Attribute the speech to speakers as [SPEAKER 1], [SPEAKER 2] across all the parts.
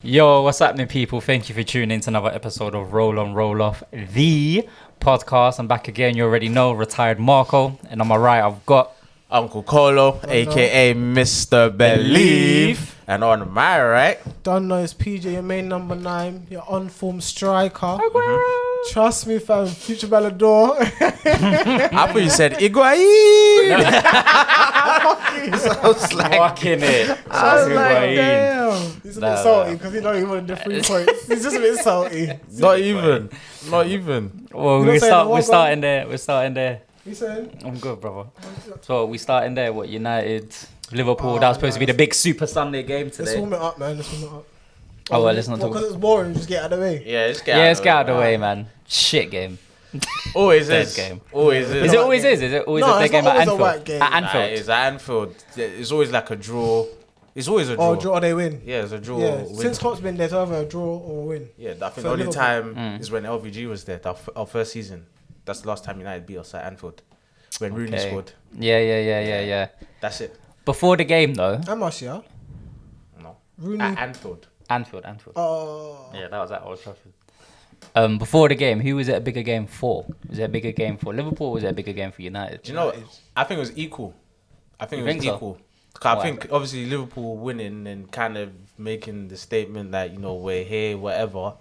[SPEAKER 1] Yo, what's happening, people? Thank you for tuning in to another episode of Roll On, Roll Off, the podcast. I'm back again. You already know, retired Marco. And on my right, I've got
[SPEAKER 2] Uncle Colo, a.k.a. Mr. Believe. And on my right...
[SPEAKER 3] Don't know, it's PJ, your main number 9, your on-form striker. Trust me, fam, future Ballador.
[SPEAKER 2] I thought you said Higuain.
[SPEAKER 1] I was like,
[SPEAKER 3] damn. He's a bit salty because he don't even want the 3 points. He's just a bit salty.
[SPEAKER 2] Not even.
[SPEAKER 1] Well, we're starting there.
[SPEAKER 3] You saying?
[SPEAKER 1] I'm good, brother. So we starting there. What, United, Liverpool? That was supposed to be the big Super Sunday game today.
[SPEAKER 3] Let's warm it up, man.
[SPEAKER 1] Oh, well, let's not talk.
[SPEAKER 3] Because it's boring, just get out of the way.
[SPEAKER 2] Yeah, let's get
[SPEAKER 1] out of the way, man. Shit game.
[SPEAKER 2] Always
[SPEAKER 1] Dead
[SPEAKER 2] is.
[SPEAKER 1] game.
[SPEAKER 2] Always is.
[SPEAKER 1] Is it always is? Is it always a dead game at Anfield? At Anfield.
[SPEAKER 2] It's at Anfield. It's always like a draw. It's always a draw.
[SPEAKER 3] Oh, draw or they win.
[SPEAKER 2] Yeah, it's a draw.
[SPEAKER 3] Yeah, since Klopp's been there, it's either a draw or a win.
[SPEAKER 2] Yeah, I think the only time is when LVG was there, our first season. That's the last time United beat us at Anfield. When Rooney scored.
[SPEAKER 1] Yeah.
[SPEAKER 2] That's it.
[SPEAKER 1] Before the game, though.
[SPEAKER 3] How much, yeah?
[SPEAKER 2] No.
[SPEAKER 3] Rooney.
[SPEAKER 2] At Anfield.
[SPEAKER 3] Oh.
[SPEAKER 1] Yeah, that was at Old Trafford. Before the game, who was it a bigger game for? Was it a bigger game for Liverpool or was it a bigger game for United?
[SPEAKER 2] Do you know what? I think it was equal. I think it was equal. I think obviously Liverpool winning and kind of making the statement that, you know, we're here, whatever,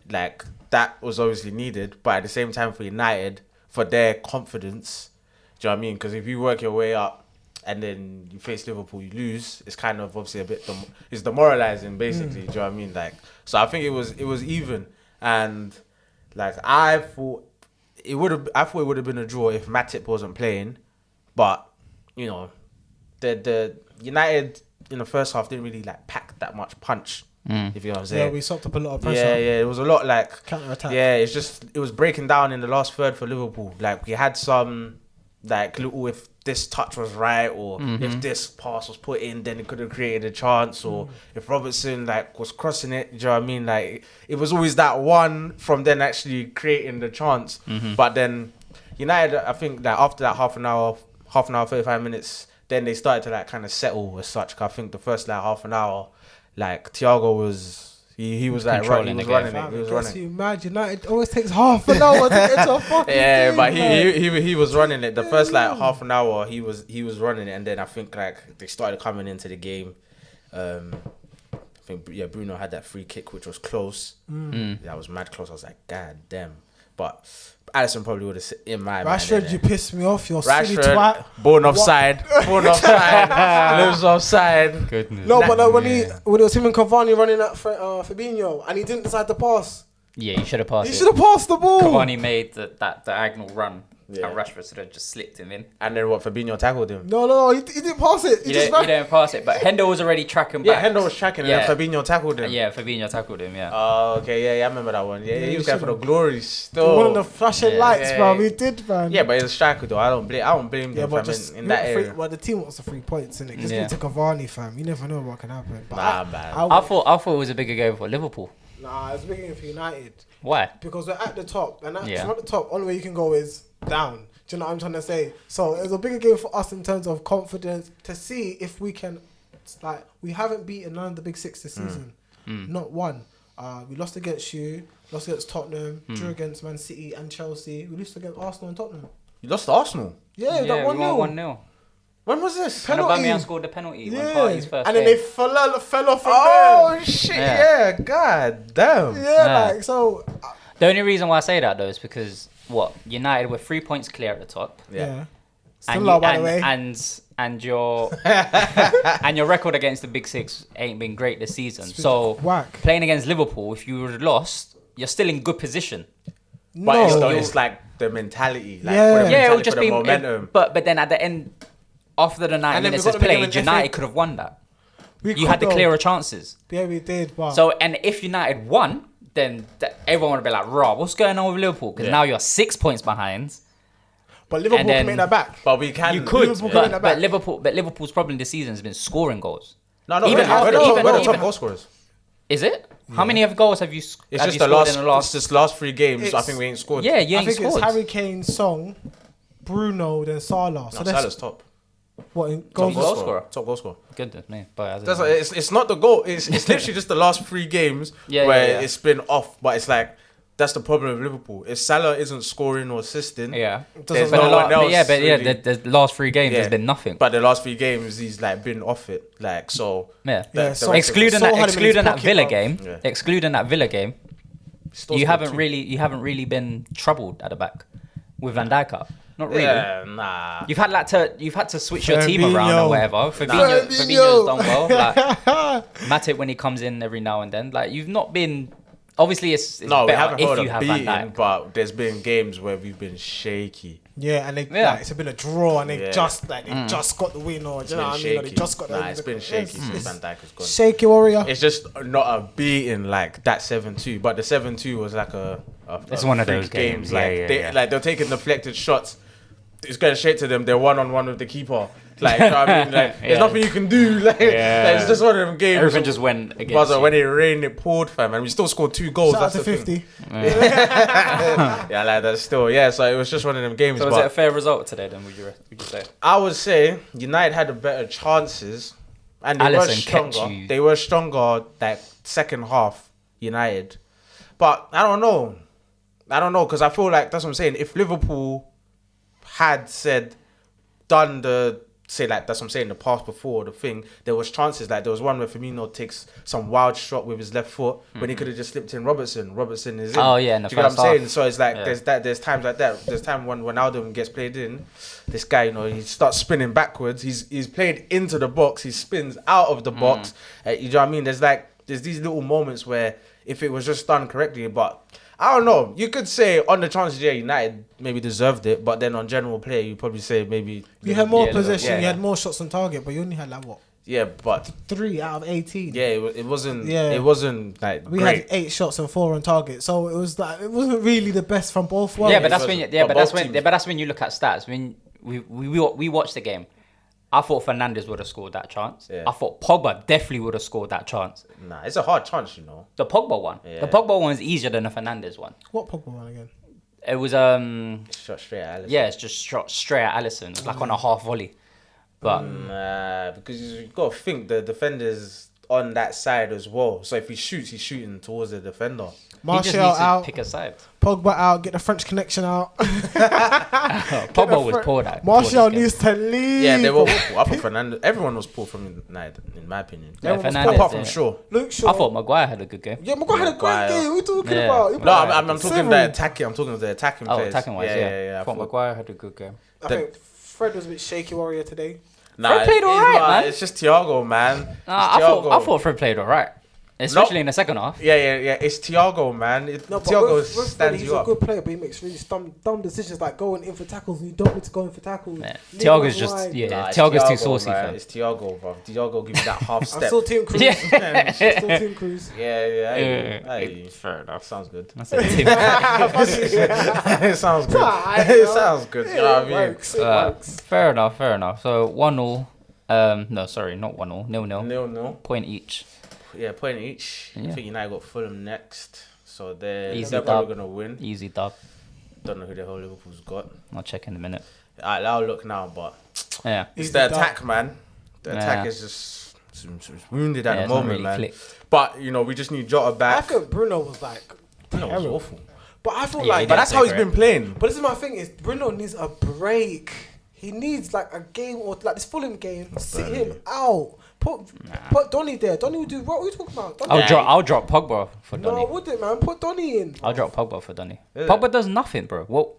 [SPEAKER 2] like that was obviously needed. But at the same time for United, for their confidence, do you know what I mean? Because if you work your way up and then you face Liverpool, you lose, it's kind of obviously a bit, it's demoralizing basically, do you know what I mean? Like, so I think it was even. And like I thought it would have been a draw if Matip wasn't playing, but you know, the United in the first half didn't really like pack that much punch. If you know what I'm saying.
[SPEAKER 3] Yeah, we soaked up a lot of pressure.
[SPEAKER 2] Yeah, it was a lot like
[SPEAKER 3] counter attack.
[SPEAKER 2] Yeah, it was breaking down in the last third for Liverpool. Like we had some like little, if this touch was right or if this pass was put in, then it could have created a chance. Or if Robertson like was crossing it, do you know what I mean? Like it was always that one from then actually creating the chance. But then United, I think that after that half an hour, 35 minutes, then they started to like kind of settle as such. I think the first like half an hour, like Thiago was. He was like running. He was running.
[SPEAKER 3] You mad? United always takes half an hour to get to a fucking game,
[SPEAKER 2] but he was running it. The first like half an hour he was running it, and then I think like they started coming into the game. I think Bruno had that free kick which was close. That was mad close. I was like, God damn. But Alisson probably would have in my
[SPEAKER 3] Rashford, you pissed me off. You're silly
[SPEAKER 2] Rashford,
[SPEAKER 3] twat.
[SPEAKER 2] born offside, lives offside.
[SPEAKER 1] Goodness.
[SPEAKER 3] No, but when it was him and Cavani running at Fabinho, and he didn't decide to pass.
[SPEAKER 1] Yeah, you should have passed.
[SPEAKER 3] He should have passed the ball.
[SPEAKER 1] Cavani made that diagonal run, and Rashford sort of just slipped him in.
[SPEAKER 2] And then what? Fabinho tackled him.
[SPEAKER 3] No, he didn't pass it.
[SPEAKER 1] He didn't pass it, but Hendo was already tracking back.
[SPEAKER 2] Yeah, Hendo was tracking, and then Fabinho tackled him.
[SPEAKER 1] Yeah, Fabinho tackled him. Yeah.
[SPEAKER 2] Oh, okay, yeah, I remember that one. Yeah, he was going for the glory still.
[SPEAKER 3] One of the flashing lights, bro. He did, man.
[SPEAKER 2] Yeah, but he's a striker though. I don't blame them in that area.
[SPEAKER 3] Well, the team wants the 3 points, innit? Just get to Cavani, fam. You never know what can happen. But
[SPEAKER 2] man.
[SPEAKER 1] I thought it was a bigger game for Liverpool.
[SPEAKER 3] Nah, it's a big game for United.
[SPEAKER 1] Why?
[SPEAKER 3] Because we're at the top, and from at the top, only way you can go is down. Do you know what I'm trying to say? So it's a bigger game for us in terms of confidence to see if we can. Like, we haven't beaten none of the big 6 this season. Not one. We lost against lost against Tottenham, drew against Man City and Chelsea. We lost against Arsenal and Tottenham.
[SPEAKER 2] You lost to Arsenal?
[SPEAKER 3] Yeah,
[SPEAKER 1] we
[SPEAKER 3] got 1-0.
[SPEAKER 1] 1-0.
[SPEAKER 2] When was this?
[SPEAKER 1] Aubameyang scored the penalty when Partey's first
[SPEAKER 3] and then they fell off from there.
[SPEAKER 2] Oh, shit, yeah. God damn.
[SPEAKER 3] Yeah, like, so...
[SPEAKER 1] The only reason why I say that, though, is because, United were 3 points clear at the top.
[SPEAKER 3] Yeah.
[SPEAKER 1] Still
[SPEAKER 3] low, by the way.
[SPEAKER 1] And your and your record against the big 6 ain't been great this season. So playing against Liverpool, if you would have lost, you're still in good position.
[SPEAKER 2] But it's like the mentality. Like,
[SPEAKER 1] it would just be
[SPEAKER 2] momentum.
[SPEAKER 1] But then at the end, after the 90 minutes is played, United could have won that. You had the clearer chances.
[SPEAKER 3] Yeah, we did. But
[SPEAKER 1] so, and if United won, then everyone would be like, "Raw, what's going on with Liverpool?" Because now you're 6 points behind.
[SPEAKER 3] But Liverpool can make that back.
[SPEAKER 2] But we can.
[SPEAKER 1] You could. But Liverpool's problem this season has been scoring goals.
[SPEAKER 2] No. We're the top goal scorers.
[SPEAKER 1] Is it? Yeah. How many goals have you?
[SPEAKER 2] It's just the last 3 games. I think we ain't scored.
[SPEAKER 1] Yeah, you ain't
[SPEAKER 3] scored.
[SPEAKER 1] It's
[SPEAKER 3] Harry Kane, Song, Bruno, then Salah.
[SPEAKER 2] So Salah's top.
[SPEAKER 3] What in
[SPEAKER 1] Top
[SPEAKER 3] goals?
[SPEAKER 1] goal scorer.
[SPEAKER 2] Top goal scorer.
[SPEAKER 1] Goodness me. But
[SPEAKER 2] That's like, it's not the goal. It's literally just the last 3 games where it's been off. But it's like that's the problem with Liverpool. If Salah isn't scoring or assisting, there's no one else.
[SPEAKER 1] The last 3 games there's been nothing.
[SPEAKER 2] But the last 3 games he's like been off it. Like so.
[SPEAKER 3] So
[SPEAKER 1] excluding that Villa game, you haven't really been troubled at the back with Van Dijk up. Not really.
[SPEAKER 2] Yeah, nah.
[SPEAKER 1] You've had to switch your team around or whatever. Fabinho's done well. Like Matip when he comes in every now and then. Like you've not been. Obviously, it's
[SPEAKER 2] no,
[SPEAKER 1] better
[SPEAKER 2] we haven't
[SPEAKER 1] if you have Van Dijk.
[SPEAKER 2] But there's been games where we've been shaky.
[SPEAKER 3] Yeah, and it's been a draw, and they just got the win, or you know what I mean? Or they just got the
[SPEAKER 2] it's been shaky since Van Dijk has gone.
[SPEAKER 3] Shaky warrior.
[SPEAKER 2] It's just not a beating like that 7-2, but the 7-2 was like
[SPEAKER 1] it's one of those games.
[SPEAKER 2] Like they're taking deflected shots. It's going straight to them. They're 1-on-1 with the keeper. Like, you know what I mean? Like, there's nothing you can do. Like, it's just one of them games.
[SPEAKER 1] Everything just went against you.
[SPEAKER 2] When it rained, it poured, fam. And we still scored 2 goals.
[SPEAKER 3] Shout out to 50.
[SPEAKER 2] Yeah, like that's still, So it was just one of them games.
[SPEAKER 1] So was it a fair result today then, would you say?
[SPEAKER 2] I would say United had the better chances. And they were stronger. They were stronger, like, second half, United. But I don't know. Because I feel like, that's what I'm saying. If Liverpool had done that's what I'm saying, the pass before the thing, there was chances. Like there was one where Firmino takes some wild shot with his left foot when he could have just slipped in Robertson. Robertson is in.
[SPEAKER 1] Oh yeah, in the
[SPEAKER 2] Do you know
[SPEAKER 1] first
[SPEAKER 2] what I'm saying?
[SPEAKER 1] half.
[SPEAKER 2] So it's like there's times like that. There's time when Ronaldo gets played in. This guy, he starts spinning backwards. He's played into the box. He spins out of the box. You know what I mean? There's these little moments where if it was just done correctly, but I don't know. You could say on the chances, United maybe deserved it, but then on general play, you probably say maybe
[SPEAKER 3] you had more possession, you had more shots on target, but you only had like what?
[SPEAKER 2] Yeah, but
[SPEAKER 3] 3 out of 18.
[SPEAKER 2] Yeah, it wasn't. Yeah. It wasn't like
[SPEAKER 3] we had 8 shots and 4 on target, so it was like it wasn't really the best from both worlds.
[SPEAKER 1] Yeah, but that's when you look at stats. When we watched the game. I thought Fernandes would have scored that chance. Yeah. I thought Pogba definitely would have scored that chance.
[SPEAKER 2] Nah, it's a hard chance,
[SPEAKER 1] The Pogba one. Yeah. The Pogba one is easier than the Fernandes one.
[SPEAKER 3] What Pogba one again?
[SPEAKER 1] It was
[SPEAKER 2] shot straight at Alisson.
[SPEAKER 1] Yeah, it's just shot straight at Alisson, like on a half volley. But
[SPEAKER 2] because you've got to think the defender's on that side as well. So if he shoots, he's shooting towards the defender.
[SPEAKER 1] Martial out, pick a side.
[SPEAKER 3] Pogba out, get the French connection out.
[SPEAKER 1] Pogba was poor.
[SPEAKER 3] Martial needs to leave.
[SPEAKER 2] Yeah, they were awful. I thought Fernandes. Everyone was poor from United, in my opinion.
[SPEAKER 1] Yeah, Fernandes,
[SPEAKER 2] apart from Shaw.
[SPEAKER 3] Luke Shaw.
[SPEAKER 1] I thought Maguire had a good game.
[SPEAKER 3] Yeah, Maguire had a great game. What are you talking about?
[SPEAKER 2] No, I'm talking the attacking. I'm talking the attacking players.
[SPEAKER 1] Attacking wise, yeah. I thought Maguire had a good game.
[SPEAKER 3] I think Fred was a bit shaky warrior today.
[SPEAKER 1] Fred played alright, man.
[SPEAKER 2] It's just Thiago, man.
[SPEAKER 1] I thought Fred played alright. Especially in the second half.
[SPEAKER 2] Yeah. It's Thiago, man. Thiago stands you up.
[SPEAKER 3] He's a good player, but he makes really dumb decisions like going in for tackles and you don't need to go in for tackles.
[SPEAKER 1] Yeah. Thiago's just, Thiago's too saucy, fam.
[SPEAKER 2] It's Thiago, bro. Thiago gives that half step.
[SPEAKER 3] I saw Team Cruz.
[SPEAKER 2] Yeah.
[SPEAKER 3] Team Cruz.
[SPEAKER 2] Yeah.
[SPEAKER 1] Hey, fair enough.
[SPEAKER 2] Sounds good.
[SPEAKER 1] That's a team.
[SPEAKER 2] It sounds good. It sounds good. You know what I mean?
[SPEAKER 3] It works.
[SPEAKER 1] Fair enough. So 1-0. No, sorry, not 1-0. 0-0.
[SPEAKER 2] 0-0.
[SPEAKER 1] Point each.
[SPEAKER 2] Yeah, point each. Yeah. I think United got Fulham next. So they're
[SPEAKER 1] probably
[SPEAKER 2] going to win.
[SPEAKER 1] Easy dub.
[SPEAKER 2] Don't know who the whole Liverpool's got.
[SPEAKER 1] I'll check in a minute.
[SPEAKER 2] I'll look now, but
[SPEAKER 1] it's
[SPEAKER 2] the attack, man. The attack is just wounded at the moment, really man.
[SPEAKER 1] Clicked.
[SPEAKER 2] But, we just need Jota back.
[SPEAKER 3] I think Bruno was
[SPEAKER 2] awful.
[SPEAKER 3] But I feel
[SPEAKER 2] but that's how he's been playing.
[SPEAKER 3] But this is my thing is Bruno needs a break. He needs like a game or like this Fulham game. Sit him out. Put Donny there. Donny will do what are you talking about?
[SPEAKER 1] I'll drop Pogba for Donny.
[SPEAKER 3] No, I wouldn't, man. Put Donny in.
[SPEAKER 1] I'll drop Pogba for Donny. Pogba does nothing, bro. Well,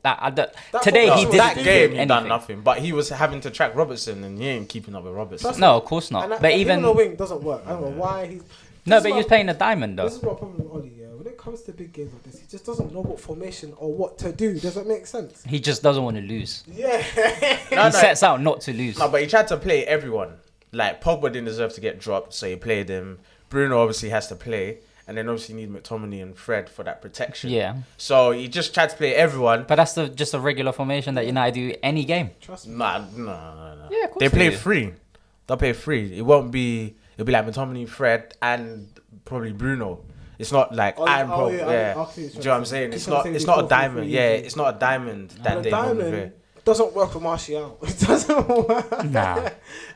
[SPEAKER 3] today
[SPEAKER 1] he did
[SPEAKER 2] that game. He
[SPEAKER 1] anything.
[SPEAKER 2] done nothing, but he was having to track Robertson, and he ain't keeping up with Robertson.
[SPEAKER 1] No, of course not. But even
[SPEAKER 3] the wing doesn't work. I don't know why he's.
[SPEAKER 1] No, but he was playing a diamond though.
[SPEAKER 3] This is my problem with Oli. Yeah, when it comes to big games like this, he just doesn't know what formation or what to do. Does that make sense?
[SPEAKER 1] He just doesn't want to lose.
[SPEAKER 3] Yeah.
[SPEAKER 1] He sets out not to lose.
[SPEAKER 2] No, but he tried to play everyone. Like, Pogba didn't deserve to get dropped, so he played him. Bruno obviously has to play. And then obviously you need McTominay and Fred for that protection.
[SPEAKER 1] Yeah.
[SPEAKER 2] So he just tried to play everyone.
[SPEAKER 1] But that's just a regular formation that United do any game.
[SPEAKER 3] Trust me.
[SPEAKER 2] Nah.
[SPEAKER 1] Yeah, of course
[SPEAKER 2] they play free. They'll play free. It'll be like McTominay, Fred, and probably Bruno. It's not like Do you know what I'm saying? It's not a diamond. Yeah, it's not a diamond that they normally play.
[SPEAKER 3] doesn't work with Martial. It doesn't work.
[SPEAKER 1] Nah.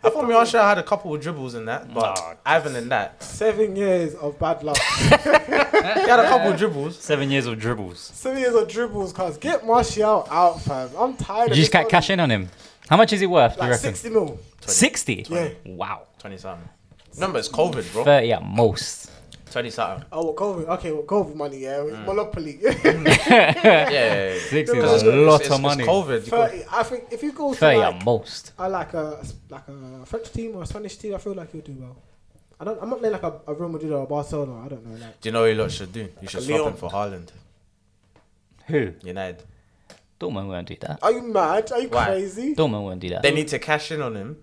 [SPEAKER 2] I thought Martial had a couple of dribbles in that, but other than that,
[SPEAKER 3] 7 years of bad luck.
[SPEAKER 2] he had a couple of dribbles.
[SPEAKER 1] 7 years of dribbles.
[SPEAKER 3] 7 years of dribbles, cuz. Get Martial out, fam. I'm tired
[SPEAKER 1] You
[SPEAKER 3] of
[SPEAKER 1] just can't cash in on him. How much is he worth, do you
[SPEAKER 3] like
[SPEAKER 1] reckon?
[SPEAKER 3] 60 mil.
[SPEAKER 1] 60?
[SPEAKER 3] Yeah.
[SPEAKER 1] Wow.
[SPEAKER 2] 20 something. Remember, it's COVID, bro.
[SPEAKER 1] 30 at most.
[SPEAKER 2] 20 something.
[SPEAKER 3] Oh, what COVID? Okay, what COVID money, yeah. Monopoly.
[SPEAKER 2] Yeah.
[SPEAKER 1] 60 is a lot of money.
[SPEAKER 2] It's COVID.
[SPEAKER 3] 30. I think if you go to
[SPEAKER 1] 30
[SPEAKER 3] like,
[SPEAKER 1] at most.
[SPEAKER 3] I like a French team or a Spanish team, I feel like you'll do well. I'm not playing like a Real Madrid or a Barcelona. I don't know. Like,
[SPEAKER 2] Do you know what you lot should do? You should swap
[SPEAKER 3] Leon.
[SPEAKER 2] him for Haaland.
[SPEAKER 1] Who?
[SPEAKER 2] United.
[SPEAKER 1] Dortmund won't do that.
[SPEAKER 3] are you mad? Are you
[SPEAKER 2] Why?
[SPEAKER 3] crazy?
[SPEAKER 1] Dortmund won't do that.
[SPEAKER 2] They need to cash in on him.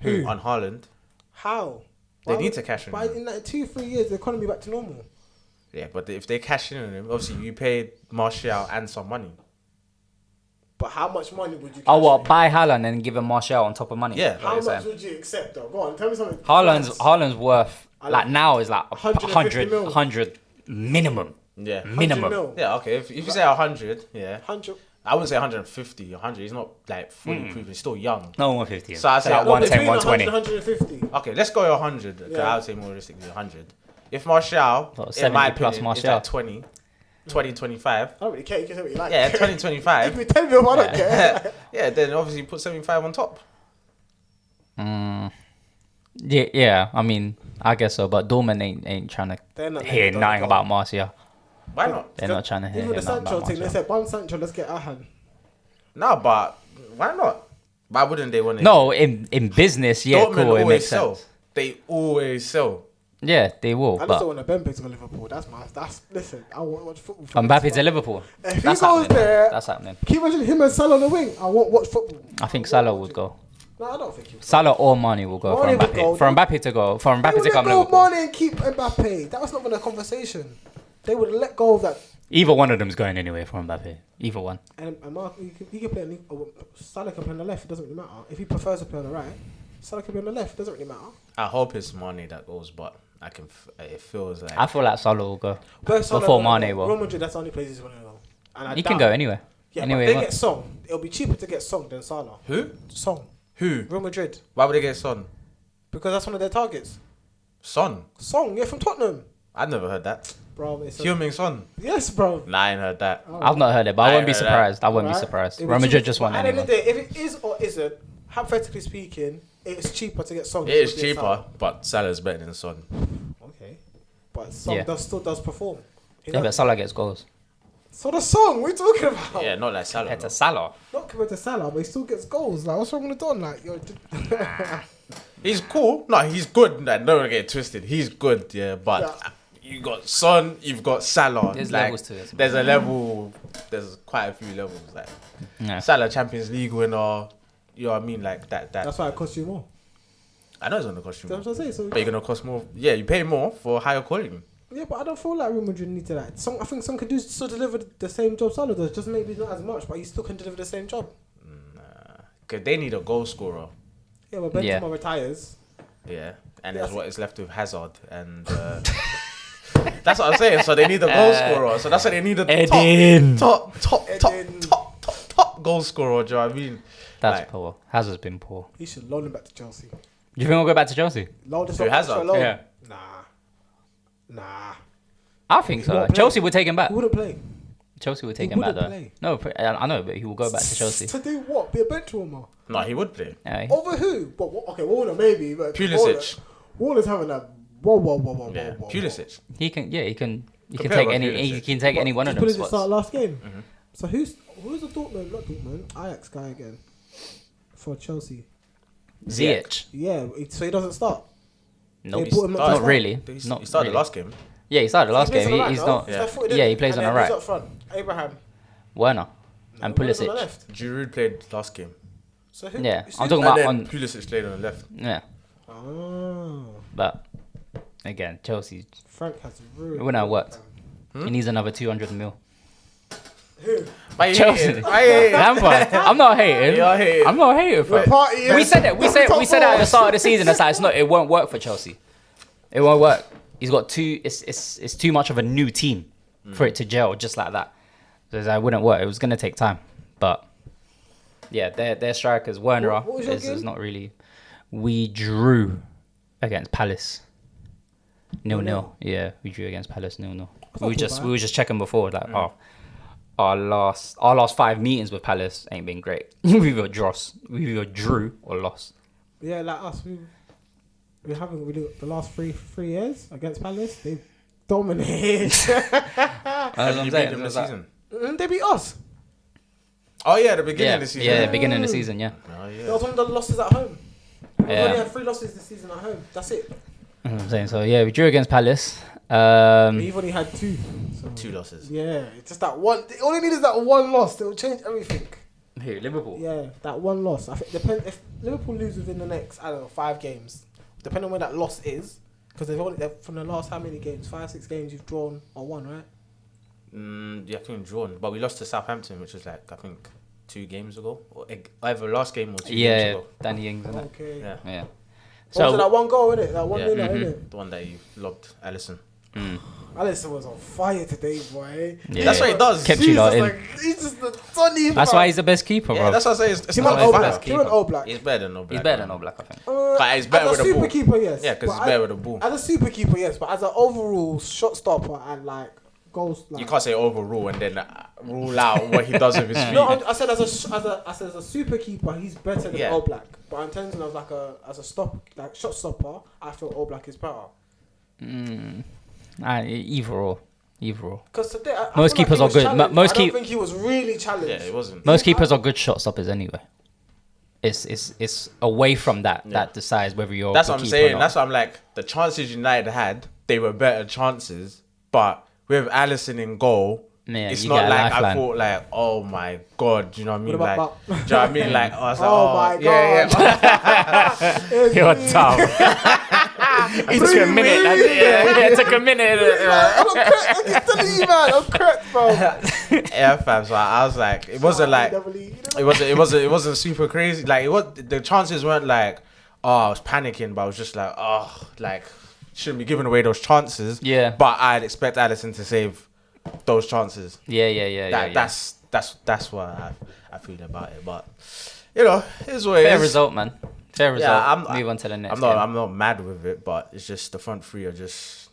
[SPEAKER 3] Who?
[SPEAKER 2] On Haaland.
[SPEAKER 3] How?
[SPEAKER 2] They need to cash in on
[SPEAKER 3] But
[SPEAKER 2] him.
[SPEAKER 3] in like 2-3 years, the economy back to normal.
[SPEAKER 2] Yeah, but if they cash in on him, obviously you paid Martial and some money.
[SPEAKER 3] But how much money would you?
[SPEAKER 1] Oh,
[SPEAKER 3] cash
[SPEAKER 1] what?
[SPEAKER 3] in?
[SPEAKER 1] Buy Haaland and give him Martial on top of money?
[SPEAKER 2] Yeah.
[SPEAKER 3] How
[SPEAKER 1] What
[SPEAKER 3] much
[SPEAKER 1] you're saying.
[SPEAKER 3] would you accept though? Go on, tell me something.
[SPEAKER 1] Haaland's worth,
[SPEAKER 3] I
[SPEAKER 1] like
[SPEAKER 3] like
[SPEAKER 1] now, is like
[SPEAKER 3] 150 mil.
[SPEAKER 1] 100 minimum.
[SPEAKER 2] Yeah.
[SPEAKER 3] 100
[SPEAKER 1] Minimum.
[SPEAKER 3] mil.
[SPEAKER 2] Yeah, okay. If you say 100, yeah.
[SPEAKER 3] 100.
[SPEAKER 2] I wouldn't say 150, 100. He's not like fully proven. He's still young.
[SPEAKER 1] No, 150.
[SPEAKER 2] So I say
[SPEAKER 1] like
[SPEAKER 2] no,
[SPEAKER 1] 110,
[SPEAKER 3] between
[SPEAKER 1] 120.
[SPEAKER 3] 150.
[SPEAKER 2] Okay, let's go 100. Okay,
[SPEAKER 3] Yeah.
[SPEAKER 2] I would say more realistically 100. If Martial,
[SPEAKER 1] Well,
[SPEAKER 2] in
[SPEAKER 1] 70
[SPEAKER 2] my
[SPEAKER 1] plus
[SPEAKER 2] opinion,
[SPEAKER 1] Martial.
[SPEAKER 2] is at 20, 25.
[SPEAKER 3] I don't really care. You can say what you like.
[SPEAKER 2] Yeah,
[SPEAKER 3] Give
[SPEAKER 2] 2025.
[SPEAKER 3] me 10 mil. I don't care.
[SPEAKER 2] Yeah, then obviously put 75 on top.
[SPEAKER 1] Yeah. I mean, I guess so. But Dortmund ain't trying to
[SPEAKER 3] They're not
[SPEAKER 1] hear
[SPEAKER 3] letting
[SPEAKER 1] nothing
[SPEAKER 3] go.
[SPEAKER 1] about Martial.
[SPEAKER 2] Why not?
[SPEAKER 1] They're not trying to hear
[SPEAKER 3] Even the
[SPEAKER 1] nothing
[SPEAKER 3] Sancho
[SPEAKER 1] about
[SPEAKER 3] thing, they
[SPEAKER 1] Martial.
[SPEAKER 3] said, "Bam Sancho, let's get Ahan."
[SPEAKER 2] No, but why not? Why wouldn't they want to?
[SPEAKER 1] No, in business, yeah,
[SPEAKER 2] Dortmund
[SPEAKER 1] cool. It
[SPEAKER 2] always
[SPEAKER 1] makes
[SPEAKER 2] sell.
[SPEAKER 1] sense.
[SPEAKER 2] They always sell.
[SPEAKER 1] Yeah, they will.
[SPEAKER 3] I just
[SPEAKER 1] But
[SPEAKER 3] don't want Bembe to go Liverpool. Listen. I want to watch football. from
[SPEAKER 1] Mbappe
[SPEAKER 3] this
[SPEAKER 1] to
[SPEAKER 3] far.
[SPEAKER 1] Liverpool.
[SPEAKER 3] If he
[SPEAKER 1] That's
[SPEAKER 3] goes
[SPEAKER 1] happening.
[SPEAKER 3] there,
[SPEAKER 1] That's happening.
[SPEAKER 3] can you imagine him and Salah on the wing? I want to watch football.
[SPEAKER 1] I think Salah would go.
[SPEAKER 3] No, I don't think he would.
[SPEAKER 1] Salah or Mane will go for
[SPEAKER 3] Mane would go.
[SPEAKER 1] Mbappe. For Mbappe to go. For
[SPEAKER 3] They
[SPEAKER 1] Mbappe
[SPEAKER 3] would
[SPEAKER 1] to
[SPEAKER 3] let
[SPEAKER 1] come
[SPEAKER 3] go of
[SPEAKER 1] Liverpool.
[SPEAKER 3] Mane and keep Mbappe. That was not even a conversation. They would let go of that.
[SPEAKER 1] Either one of them's going anyway for Mbappe. Either one.
[SPEAKER 3] And Mark, he can play on Salah can play on the left. It doesn't really matter. If he prefers to play on the right, Salah can play on the left. It doesn't really matter.
[SPEAKER 2] I hope it's Mane that goes, but I can. It feels like
[SPEAKER 1] I feel like Salah will go.
[SPEAKER 3] Where Salah
[SPEAKER 1] Before
[SPEAKER 3] gonna
[SPEAKER 1] Mane
[SPEAKER 3] go?
[SPEAKER 1] will.
[SPEAKER 3] Real Madrid, that's the only place he's going to go. And I
[SPEAKER 1] He can
[SPEAKER 3] doubt-
[SPEAKER 1] go anywhere.
[SPEAKER 3] Yeah,
[SPEAKER 1] Anyway,
[SPEAKER 3] but if
[SPEAKER 1] what-
[SPEAKER 3] they get Song, it'll be cheaper to get Song than Salah.
[SPEAKER 2] who?
[SPEAKER 3] Song,
[SPEAKER 2] Who?
[SPEAKER 3] Real Madrid,
[SPEAKER 2] Why would they get Son?
[SPEAKER 3] because that's one of their targets.
[SPEAKER 2] Son?
[SPEAKER 3] Song, yeah, from Tottenham,
[SPEAKER 2] I've never heard that.
[SPEAKER 3] bro. It's
[SPEAKER 2] Heung-min Son?
[SPEAKER 3] yes, bro.
[SPEAKER 2] Nah, I ain't heard that.
[SPEAKER 1] I've not heard it, but I
[SPEAKER 2] I
[SPEAKER 1] wouldn't be
[SPEAKER 2] heard that.
[SPEAKER 1] surprised. I wouldn't be
[SPEAKER 3] Right?
[SPEAKER 1] surprised.
[SPEAKER 3] It'll be
[SPEAKER 1] Real Madrid
[SPEAKER 3] cheaper-
[SPEAKER 1] just want
[SPEAKER 3] but at the end
[SPEAKER 1] anyone.
[SPEAKER 3] of the day, if it is or isn't, hypothetically speaking, it's cheaper to get Song.
[SPEAKER 2] It
[SPEAKER 3] than
[SPEAKER 2] is
[SPEAKER 3] to get
[SPEAKER 2] cheaper,
[SPEAKER 3] Salah.
[SPEAKER 2] but Salah's better than Son.
[SPEAKER 3] Okay, but Song
[SPEAKER 1] Yeah.
[SPEAKER 3] still does perform. He
[SPEAKER 1] Yeah,
[SPEAKER 3] does-
[SPEAKER 1] but Salah gets goals.
[SPEAKER 3] So the Song, what are you talking about?
[SPEAKER 2] Yeah, not like Salah.
[SPEAKER 1] Compared
[SPEAKER 2] no.
[SPEAKER 1] to Salah.
[SPEAKER 3] Not compared to Salah, but he still gets goals. Like, what's wrong with Don? Like, yo,
[SPEAKER 2] He's cool. No, he's good. Like, don't get it twisted. He's good, yeah. But
[SPEAKER 3] Yeah.
[SPEAKER 2] you got Son, you've got Salah.
[SPEAKER 1] There's
[SPEAKER 2] like,
[SPEAKER 1] levels to it.
[SPEAKER 2] There's a level. There's quite a few levels. Like
[SPEAKER 1] Yeah.
[SPEAKER 2] Salah, Champions League winner. You know what I mean? Like that.
[SPEAKER 3] that's why it costs you more.
[SPEAKER 2] I know it's gonna cost you more,
[SPEAKER 3] That's what I'm saying. So
[SPEAKER 2] but you're gonna cost more. Yeah, you pay more for higher quality.
[SPEAKER 3] yeah, but I don't feel like Real Madrid need to like. I think some could still deliver the same job Salah does, just maybe not as much, but he still can deliver the same job.
[SPEAKER 2] Cause they need a goal scorer.
[SPEAKER 3] Yeah, but Benzema
[SPEAKER 1] Yeah.
[SPEAKER 3] retires.
[SPEAKER 2] Yeah, and
[SPEAKER 3] Yes.
[SPEAKER 2] there's what is left with Hazard, and that's what I'm saying. So they need a goal scorer. So that's why they need a
[SPEAKER 1] Eden.
[SPEAKER 2] top
[SPEAKER 3] Eden.
[SPEAKER 2] goal scorer. Do you know what I mean?
[SPEAKER 1] That's
[SPEAKER 2] Like,
[SPEAKER 1] poor. Hazard's been poor.
[SPEAKER 3] He should loan him back to Chelsea.
[SPEAKER 1] Do you think we'll go back to Chelsea?
[SPEAKER 3] Loan this
[SPEAKER 2] Who,
[SPEAKER 3] one
[SPEAKER 2] Hazard?
[SPEAKER 3] extra loan.
[SPEAKER 1] Yeah.
[SPEAKER 3] Nah.
[SPEAKER 1] I think so.
[SPEAKER 3] won't play.
[SPEAKER 1] Chelsea would take him back.
[SPEAKER 3] He wouldn't play.
[SPEAKER 1] Chelsea would take
[SPEAKER 3] He
[SPEAKER 1] him back
[SPEAKER 3] wouldn't
[SPEAKER 1] though.
[SPEAKER 3] play.
[SPEAKER 1] No, I know, but he will go back to Chelsea.
[SPEAKER 3] To do what? Be a bench warmer.
[SPEAKER 2] no, he would play.
[SPEAKER 1] Aye.
[SPEAKER 3] Over who? Okay, Warner maybe, but
[SPEAKER 2] Pulisic.
[SPEAKER 3] Warner's having a whoa.
[SPEAKER 2] Yeah, Pulisic.
[SPEAKER 1] He can take
[SPEAKER 2] Compare
[SPEAKER 1] any.
[SPEAKER 2] with
[SPEAKER 1] He
[SPEAKER 2] Pulisic.
[SPEAKER 1] can take any one of them
[SPEAKER 3] Pulisic
[SPEAKER 1] spots.
[SPEAKER 3] start last game.
[SPEAKER 2] Mm-hmm.
[SPEAKER 3] So who's the Dortmund? Not Dortmund. Ajax guy again for Chelsea.
[SPEAKER 1] Ziyech.
[SPEAKER 3] Yeah, so he doesn't start.
[SPEAKER 1] Nope.
[SPEAKER 3] They put him
[SPEAKER 1] Not
[SPEAKER 3] at the
[SPEAKER 1] really.
[SPEAKER 2] He
[SPEAKER 1] Not
[SPEAKER 2] started
[SPEAKER 1] really.
[SPEAKER 2] last game.
[SPEAKER 1] Yeah, he started the last
[SPEAKER 3] He plays
[SPEAKER 1] game.
[SPEAKER 3] on the right,
[SPEAKER 1] He's
[SPEAKER 3] no?
[SPEAKER 1] not.
[SPEAKER 3] He's left-footed,
[SPEAKER 1] Yeah,
[SPEAKER 3] isn't
[SPEAKER 1] he plays
[SPEAKER 3] And
[SPEAKER 1] on the
[SPEAKER 3] then who's
[SPEAKER 1] right.
[SPEAKER 3] up front? Abraham.
[SPEAKER 1] Werner and
[SPEAKER 3] Werner's on the
[SPEAKER 1] Pulisic.
[SPEAKER 3] left.
[SPEAKER 2] Giroud played last game.
[SPEAKER 3] So who?
[SPEAKER 1] Yeah,
[SPEAKER 3] who's
[SPEAKER 1] I'm
[SPEAKER 3] who?
[SPEAKER 1] talking
[SPEAKER 2] And
[SPEAKER 1] about
[SPEAKER 2] then
[SPEAKER 1] on.
[SPEAKER 2] Pulisic played on the left.
[SPEAKER 1] Yeah,
[SPEAKER 3] Oh,
[SPEAKER 1] but again, Chelsea.
[SPEAKER 3] Frank has ruined.
[SPEAKER 1] It wouldn't have worked. He needs another 200 mil.
[SPEAKER 3] Who?
[SPEAKER 2] Why you
[SPEAKER 1] Chelsea.
[SPEAKER 2] hating? Why you hating?
[SPEAKER 1] Lampard. I'm not hating.
[SPEAKER 2] You're hating.
[SPEAKER 1] I'm not hating. Fam.
[SPEAKER 3] Party.
[SPEAKER 1] We said it. We said it at the start of the season. It's like it's not. It won't work for Chelsea. It won't work. He's got too. It's too much of a new team for it to gel just like that. So it wouldn't work. It was gonna take time, but Yeah, their strikers, Werner,
[SPEAKER 3] What was your game?
[SPEAKER 1] is not really... We drew against Palace. 0-0. Yeah, we drew against Palace 0-0. We were just checking before, like, our last 5 meetings with Palace ain't been great. we either drew or lost.
[SPEAKER 3] Yeah, like us, we the last three years against Palace. They dominated.
[SPEAKER 1] That's what I'm saying.
[SPEAKER 2] Them the season.
[SPEAKER 3] They beat us.
[SPEAKER 2] Oh yeah, the beginning of the season.
[SPEAKER 1] Yeah, the beginning of the season. Yeah.
[SPEAKER 2] Oh yeah.
[SPEAKER 3] That was one of the losses at home. We've
[SPEAKER 1] Yeah.
[SPEAKER 3] only had 3 losses this season at home. That's it.
[SPEAKER 1] That's what I'm saying. So yeah, we drew against Palace.
[SPEAKER 3] We've only had 2. So.
[SPEAKER 2] 2 losses.
[SPEAKER 3] Yeah, it's just that one. All they need is that one loss. It will change everything.
[SPEAKER 1] Who? Liverpool.
[SPEAKER 3] Yeah, that one loss. I think if Liverpool lose within the next 5 games, depending on where that loss is, because they're from the last how many games? 5-6 games you've drawn or won, right?
[SPEAKER 2] Yeah, I think drawn, but we lost to Southampton, which was like I think 2 games ago, or either last game or 2 games ago.
[SPEAKER 1] Danny Ings.
[SPEAKER 3] Okay.
[SPEAKER 1] Yeah.
[SPEAKER 3] So that one goal, innit? That 1-0, innit?
[SPEAKER 2] The one that you lobbed, Alisson.
[SPEAKER 3] Alisson was on fire today, boy.
[SPEAKER 1] Yeah.
[SPEAKER 2] That's what he does.
[SPEAKER 1] Kept you lot in.
[SPEAKER 3] He's just the sunny.
[SPEAKER 1] That's why he's the best keeper,
[SPEAKER 2] Yeah,
[SPEAKER 1] bro.
[SPEAKER 2] that's what I say. It's
[SPEAKER 3] He
[SPEAKER 2] not
[SPEAKER 3] went
[SPEAKER 2] a
[SPEAKER 3] Oblak. He went Oblak.
[SPEAKER 2] He's better than Oblak.
[SPEAKER 1] He's better than Oblak, I think.
[SPEAKER 2] But he's better with
[SPEAKER 3] as a
[SPEAKER 2] the ball.
[SPEAKER 3] super keeper, yes.
[SPEAKER 2] Yeah, because
[SPEAKER 3] But
[SPEAKER 2] he's better with the ball.
[SPEAKER 3] As a super keeper, yes. But as an overall shot stopper and like goals, like,
[SPEAKER 2] You can't say overrule and then rule out what he does with his feet.
[SPEAKER 3] No, I said as a super keeper, he's better than
[SPEAKER 2] Yeah.
[SPEAKER 3] Oblak. But in terms of like as a shot stopper, I feel Oblak is better.
[SPEAKER 1] Either or.
[SPEAKER 3] Because today,
[SPEAKER 1] Most keepers are good.
[SPEAKER 3] I don't think he was really challenged.
[SPEAKER 2] Yeah, it wasn't.
[SPEAKER 1] Most keepers are good shot stoppers anyway. It's away from that decides whether you're.
[SPEAKER 2] That's
[SPEAKER 1] a
[SPEAKER 2] what
[SPEAKER 1] good
[SPEAKER 2] I'm
[SPEAKER 1] keeper
[SPEAKER 2] saying.
[SPEAKER 1] or not.
[SPEAKER 2] That's what I'm like. The chances United had, they were better chances. But with Alisson in goal,
[SPEAKER 1] Yeah,
[SPEAKER 2] it's
[SPEAKER 1] you
[SPEAKER 2] not
[SPEAKER 1] get a
[SPEAKER 2] like I
[SPEAKER 1] lifeline.
[SPEAKER 2] thought like, oh my god, do you know what I mean?
[SPEAKER 3] What
[SPEAKER 2] Like,
[SPEAKER 3] about-
[SPEAKER 2] do you know what I mean? Like, I was like,
[SPEAKER 3] Oh my
[SPEAKER 2] yeah.
[SPEAKER 1] You're dumb. It took a minute. It took a minute.
[SPEAKER 3] I'm correct, bro.
[SPEAKER 2] Yeah, fam. So I was like, it wasn't like, it wasn't super crazy. Like the chances weren't like, oh, I was panicking, but I was just like, oh, like shouldn't be giving away those chances.
[SPEAKER 1] Yeah.
[SPEAKER 2] But I'd expect Alisson to save those chances.
[SPEAKER 1] Yeah.
[SPEAKER 2] That's what I feel about it. But you know, it's what it is.
[SPEAKER 1] Fair result, man. Fair result.
[SPEAKER 2] Yeah,
[SPEAKER 1] Move on to the next.
[SPEAKER 2] I'm not mad with it, but it's just the front three are just.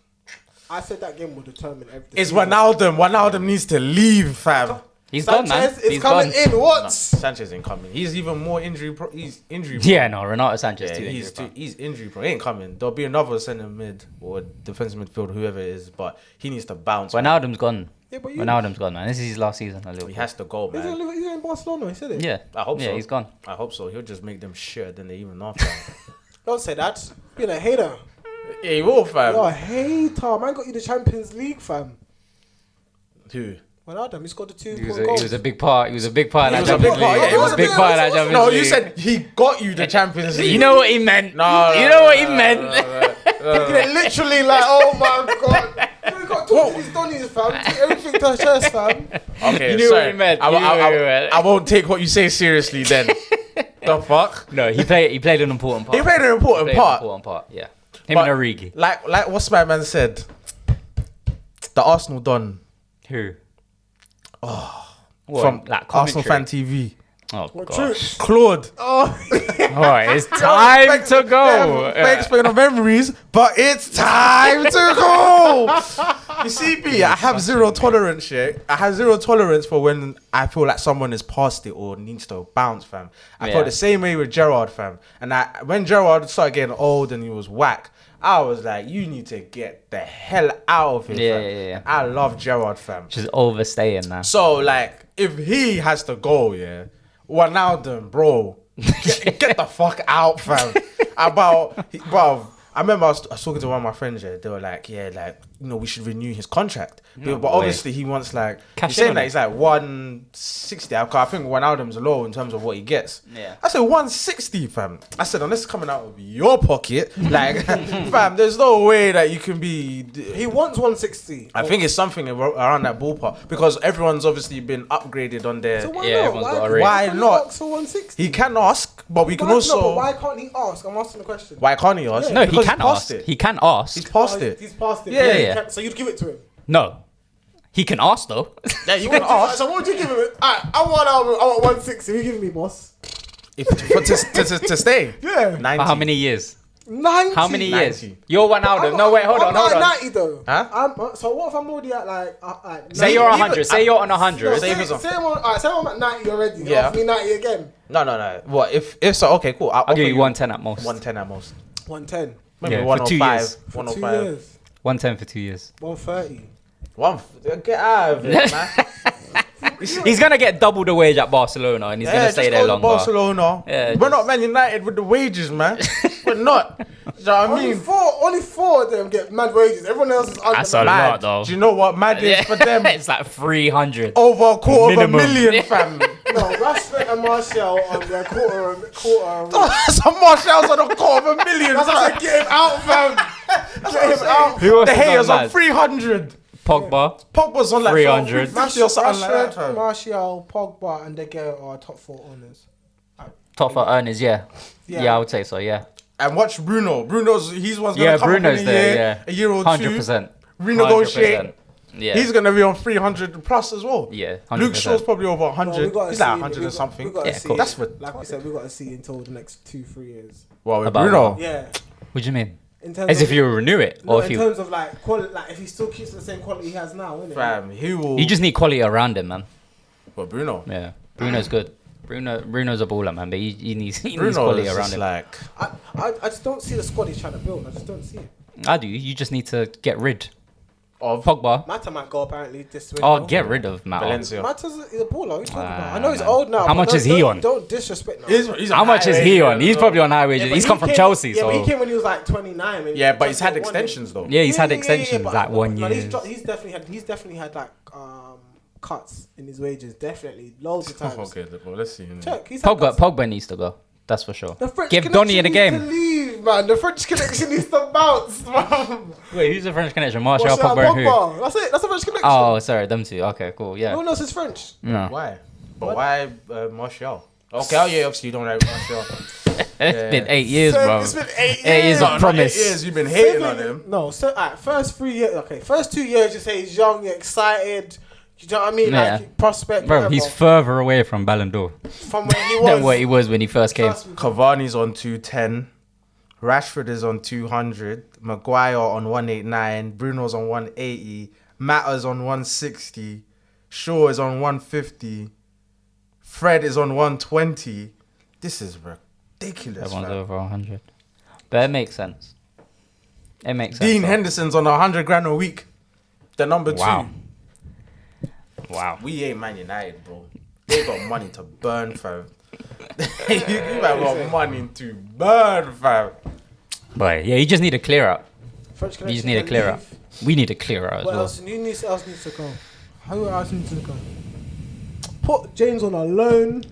[SPEAKER 3] I said that game will determine everything.
[SPEAKER 2] It's Wijnaldum. Wijnaldum needs to leave, fam.
[SPEAKER 1] He's gone, man.
[SPEAKER 3] Sanchez is
[SPEAKER 1] He's
[SPEAKER 3] coming
[SPEAKER 1] gone.
[SPEAKER 3] in. What?
[SPEAKER 2] No, Sanchez ain't coming. He's even more injury. He's injury.
[SPEAKER 1] Yeah, no, Renato Sanchez
[SPEAKER 2] Yeah,
[SPEAKER 1] too.
[SPEAKER 2] he's injury prone. He ain't coming. There'll be another centre mid or defensive midfield, whoever it is, but he needs to bounce.
[SPEAKER 1] Wijnaldum's gone.
[SPEAKER 3] Yeah, but
[SPEAKER 1] Wijnaldum's gone, man. This is his last season.
[SPEAKER 2] He has to go,
[SPEAKER 3] He's
[SPEAKER 2] man.
[SPEAKER 3] in Barcelona. He said it.
[SPEAKER 1] Yeah,
[SPEAKER 2] I hope so.
[SPEAKER 1] Yeah, he's gone.
[SPEAKER 2] I hope so. He'll just make them shit than they even are, fam.
[SPEAKER 3] Don't say that. Being a hater.
[SPEAKER 2] Yeah, he will, fam.
[SPEAKER 3] You're a hater. Man got you the Champions League, fam.
[SPEAKER 2] Who?
[SPEAKER 3] Wijnaldum, he scored the 2
[SPEAKER 1] He
[SPEAKER 3] goals.
[SPEAKER 1] was a big part. He was a big part.
[SPEAKER 2] He
[SPEAKER 1] of
[SPEAKER 2] was
[SPEAKER 1] that
[SPEAKER 2] a big
[SPEAKER 1] Champions
[SPEAKER 2] part,
[SPEAKER 1] League.
[SPEAKER 2] yeah,
[SPEAKER 1] He was a big part of that Champions
[SPEAKER 2] No,
[SPEAKER 1] League.
[SPEAKER 2] you said he got you the Champions League.
[SPEAKER 1] You know what he meant.
[SPEAKER 2] No,
[SPEAKER 1] You know what he meant.
[SPEAKER 3] Thinking it literally like, oh my god. You got to talk to these Donnies, fam. Take everything to her chest, fam.
[SPEAKER 2] Okay,
[SPEAKER 1] You knew
[SPEAKER 2] sorry.
[SPEAKER 1] what he meant.
[SPEAKER 2] I,
[SPEAKER 1] You knew what he
[SPEAKER 2] I,
[SPEAKER 1] meant.
[SPEAKER 2] I won't take what you say seriously then. The fuck?
[SPEAKER 1] No, he played an important part.
[SPEAKER 2] He played an important part.
[SPEAKER 1] Yeah. Him
[SPEAKER 2] But
[SPEAKER 1] and Origi.
[SPEAKER 2] Like what's my man said? The Arsenal Don
[SPEAKER 1] Who?
[SPEAKER 2] from
[SPEAKER 1] From like
[SPEAKER 2] Arsenal
[SPEAKER 1] commentary?
[SPEAKER 2] Fan TV.
[SPEAKER 1] Oh
[SPEAKER 3] What,
[SPEAKER 1] gosh.
[SPEAKER 2] Claude.
[SPEAKER 1] Alright, it's time to go.
[SPEAKER 2] Thanks for the memories, but it's time to go. You see me, I have zero tolerance, shit. I have zero tolerance for when I feel like someone is past it or needs to bounce, fam. I
[SPEAKER 1] Yeah.
[SPEAKER 2] felt the same way with Gerrard, fam. And when Gerrard started getting old and he was whack, I was like, you need to get the hell out of here, fam.
[SPEAKER 1] Yeah.
[SPEAKER 2] I love Gerrard, fam.
[SPEAKER 1] Just overstaying now.
[SPEAKER 2] So, like, if he has to go, yeah, Wijnaldum, bro, get the fuck out, fam. Bro, I remember I was talking to one of my friends, yeah, they were like, yeah, like, you know, we should renew his contract.
[SPEAKER 1] No
[SPEAKER 2] but
[SPEAKER 1] way.
[SPEAKER 2] obviously he wants like,
[SPEAKER 1] Cash
[SPEAKER 2] he's saying
[SPEAKER 1] in
[SPEAKER 2] that
[SPEAKER 1] on
[SPEAKER 2] he's like 160. I think Wijnaldum's low in terms of what he gets.
[SPEAKER 1] Yeah.
[SPEAKER 2] I said 160, fam. I said, unless it's coming out of your pocket, like, fam, there's no way that you can be...
[SPEAKER 3] He wants 160.
[SPEAKER 2] I think it's something around that ballpark because everyone's obviously been upgraded on their...
[SPEAKER 3] So why
[SPEAKER 1] Yeah,
[SPEAKER 3] not?
[SPEAKER 1] everyone's got a rate.
[SPEAKER 2] Why
[SPEAKER 3] can't he
[SPEAKER 2] not?
[SPEAKER 3] ask for 160?
[SPEAKER 2] He can ask, but we can also...
[SPEAKER 3] No, but why can't he ask? I'm asking the question.
[SPEAKER 2] Why can't he ask?
[SPEAKER 1] No, he
[SPEAKER 2] Because
[SPEAKER 1] can
[SPEAKER 2] he's past
[SPEAKER 1] ask.
[SPEAKER 2] it.
[SPEAKER 1] He can ask.
[SPEAKER 2] He's past
[SPEAKER 3] Oh,
[SPEAKER 2] it.
[SPEAKER 3] He's past it.
[SPEAKER 2] Yeah,
[SPEAKER 1] yeah.
[SPEAKER 3] So you'd give it to him.
[SPEAKER 1] No. He can ask though.
[SPEAKER 2] Yeah, you can ask.
[SPEAKER 3] So what would you give him? I want 160. You give me, boss.
[SPEAKER 2] To stay.
[SPEAKER 3] Yeah.
[SPEAKER 2] 90.
[SPEAKER 1] For how many years?
[SPEAKER 3] 90.
[SPEAKER 1] How many years?
[SPEAKER 2] 90.
[SPEAKER 1] You're Ronaldo. No, wait, hold on.
[SPEAKER 3] 90 though.
[SPEAKER 2] Huh?
[SPEAKER 3] So what if I'm already at like?
[SPEAKER 1] Say you're 100. Say you're on 100.
[SPEAKER 3] Say I'm at 90 already.
[SPEAKER 2] Yeah.
[SPEAKER 3] Offer me 90 again.
[SPEAKER 2] No. What if so? Okay, cool.
[SPEAKER 1] I'll give you 110 at most.
[SPEAKER 2] 110 at most.
[SPEAKER 3] 110.
[SPEAKER 2] Maybe
[SPEAKER 1] Yeah, for 2
[SPEAKER 2] 105.
[SPEAKER 1] years.
[SPEAKER 3] For 2
[SPEAKER 2] 105.
[SPEAKER 3] years.
[SPEAKER 1] 110 for 2 years.
[SPEAKER 3] 130.
[SPEAKER 2] Get out of it, man.
[SPEAKER 1] He's gonna get double the wage at Barcelona, and he's gonna stay there longer.
[SPEAKER 2] Barcelona.
[SPEAKER 1] Yeah,
[SPEAKER 2] We're not Man United with the wages, man. We're not. Do you know what I mean?
[SPEAKER 3] Only four of them get mad wages. Everyone else is under.
[SPEAKER 1] That's a
[SPEAKER 2] Mad.
[SPEAKER 1] lot, though.
[SPEAKER 2] Do you know what mad is for them?
[SPEAKER 1] It's like 300.
[SPEAKER 2] Over a quarter
[SPEAKER 1] Minimum.
[SPEAKER 2] of a million, fam.
[SPEAKER 3] No, Rashford and Martial on their quarter.
[SPEAKER 2] Some Marshall's on a quarter of a million.
[SPEAKER 3] That's why I get him out, fam. Get him out.
[SPEAKER 1] Who else
[SPEAKER 2] The
[SPEAKER 1] has
[SPEAKER 2] haters
[SPEAKER 1] gone
[SPEAKER 2] on
[SPEAKER 1] mad?
[SPEAKER 2] 300.
[SPEAKER 1] Pogba.
[SPEAKER 2] Pogba's on like
[SPEAKER 1] 300.
[SPEAKER 2] 350 or something like that,
[SPEAKER 3] Rashford,
[SPEAKER 2] fam.
[SPEAKER 3] Martial, Pogba, and De Gea are top 4 owners.
[SPEAKER 1] Top for earners, yeah. Yeah, I would say so, yeah.
[SPEAKER 2] And watch Bruno. He's one's gonna
[SPEAKER 1] Yeah,
[SPEAKER 2] come
[SPEAKER 1] Bruno's
[SPEAKER 2] up in
[SPEAKER 1] there, yeah.
[SPEAKER 2] a year or
[SPEAKER 1] 100%.
[SPEAKER 2] two. Renegotiate.
[SPEAKER 1] 100%. Yeah.
[SPEAKER 2] He's gonna be on 300 plus as well.
[SPEAKER 1] Yeah, 100%.
[SPEAKER 2] Luke Shaw's probably over 100.
[SPEAKER 3] Well, we gotta
[SPEAKER 2] He's like
[SPEAKER 3] see-
[SPEAKER 2] 100
[SPEAKER 3] we
[SPEAKER 2] and
[SPEAKER 3] got-
[SPEAKER 2] something.
[SPEAKER 3] we gotta
[SPEAKER 1] Yeah,
[SPEAKER 3] see.
[SPEAKER 1] cool.
[SPEAKER 2] That's what.
[SPEAKER 3] Like we said, we got to see until the next 2-3 years.
[SPEAKER 2] Well, with
[SPEAKER 1] About
[SPEAKER 2] Bruno.
[SPEAKER 1] what?
[SPEAKER 3] Yeah.
[SPEAKER 1] What do you mean?
[SPEAKER 3] In terms
[SPEAKER 1] As
[SPEAKER 3] of,
[SPEAKER 1] if you renew it, or if
[SPEAKER 3] in
[SPEAKER 1] you...
[SPEAKER 3] terms of like quality, like if he still keeps the same quality he has now, innit?
[SPEAKER 2] Fam, he will.
[SPEAKER 1] You just need quality around him, man.
[SPEAKER 2] Well, Bruno.
[SPEAKER 1] Yeah. Bruno's good. Bruno's a baller, man, but he needs
[SPEAKER 2] Bruno
[SPEAKER 1] quality
[SPEAKER 2] is
[SPEAKER 1] around
[SPEAKER 2] just
[SPEAKER 1] him.
[SPEAKER 2] like.
[SPEAKER 3] I just don't see the squad he's trying to build. I just don't see it.
[SPEAKER 1] I do. You just need to get rid
[SPEAKER 2] Of
[SPEAKER 1] Pogba.
[SPEAKER 3] Mata might go apparently this window.
[SPEAKER 1] Oh, get rid of Matt.
[SPEAKER 2] Valencia.
[SPEAKER 3] Mata's a baller. What are you talking about? I
[SPEAKER 1] Ah,
[SPEAKER 3] know he's
[SPEAKER 1] man.
[SPEAKER 3] old now.
[SPEAKER 1] How
[SPEAKER 3] but
[SPEAKER 1] much
[SPEAKER 3] don't-
[SPEAKER 1] is he
[SPEAKER 3] don't-
[SPEAKER 1] on?
[SPEAKER 3] Don't disrespect now.
[SPEAKER 2] He's
[SPEAKER 1] How much is he on? He's probably on high wages.
[SPEAKER 3] but
[SPEAKER 1] He's
[SPEAKER 3] he
[SPEAKER 1] come from
[SPEAKER 3] came-
[SPEAKER 1] Chelsea,
[SPEAKER 3] Yeah, but he
[SPEAKER 1] so...
[SPEAKER 3] came when he was like 29. and
[SPEAKER 2] Yeah, but he's had
[SPEAKER 3] Chelsea won it.
[SPEAKER 2] extensions though.
[SPEAKER 1] Yeah, he's had
[SPEAKER 3] Yeah,
[SPEAKER 1] extensions,
[SPEAKER 3] but-
[SPEAKER 1] like 1
[SPEAKER 3] but
[SPEAKER 1] year.
[SPEAKER 3] He's definitely had like cuts in his wages. Definitely, loads of times.
[SPEAKER 2] Okay, well, let's see.
[SPEAKER 3] Check. He's had cuts.
[SPEAKER 1] Pogba needs to go. That's for sure.
[SPEAKER 3] The French
[SPEAKER 1] Give Donny in the
[SPEAKER 3] connection
[SPEAKER 1] game.
[SPEAKER 3] needs to leave, man. The French connection needs to bounce, man.
[SPEAKER 1] Wait, who's the French connection? Martial,
[SPEAKER 3] Martial,
[SPEAKER 1] Pogba, and who?
[SPEAKER 3] Pogba. That's it. That's the French connection.
[SPEAKER 1] Oh, sorry, them two. Okay, cool. Yeah.
[SPEAKER 3] No one else is French.
[SPEAKER 1] No.
[SPEAKER 2] Why? But why Martial? Okay, oh yeah, obviously you don't like Martial.
[SPEAKER 1] It's been 8 years, bro.
[SPEAKER 3] It's been 8 years.
[SPEAKER 1] 8 years of promise.
[SPEAKER 2] 8 years you've been hating on him.
[SPEAKER 3] No, so alright, first 3 years. Okay, first 2 years you say he's young, you're excited. You know what I mean?
[SPEAKER 1] Yeah.
[SPEAKER 3] Like prospect.
[SPEAKER 1] Bro,
[SPEAKER 3] whatever,
[SPEAKER 1] he's further away from Ballon d'Or
[SPEAKER 3] from where he was.
[SPEAKER 1] than what he was when he first came.
[SPEAKER 3] Trust me.
[SPEAKER 2] Cavani's on 210. Rashford is on 200. Maguire on 189. Bruno's on 180. Mata's on 160. Shaw is on 150. Fred is on 120. This is ridiculous.
[SPEAKER 1] Everyone's
[SPEAKER 2] Man.
[SPEAKER 1] over 100. But it makes sense. It makes sense.
[SPEAKER 2] Dean
[SPEAKER 1] though.
[SPEAKER 2] Henderson's on 100 grand a week. The number 2.
[SPEAKER 1] Wow. Wow.
[SPEAKER 2] We ain't Man United, bro. They got money to burn, fam. you got money to burn, fam.
[SPEAKER 1] But yeah, you just need to clear out.
[SPEAKER 3] French
[SPEAKER 1] You just
[SPEAKER 3] connection
[SPEAKER 1] need to
[SPEAKER 3] can
[SPEAKER 1] clear
[SPEAKER 3] leave.
[SPEAKER 1] out. We need to clear out as
[SPEAKER 3] What
[SPEAKER 1] well.
[SPEAKER 3] else? Who else needs to go? Who else needs to go? Put James on a loan.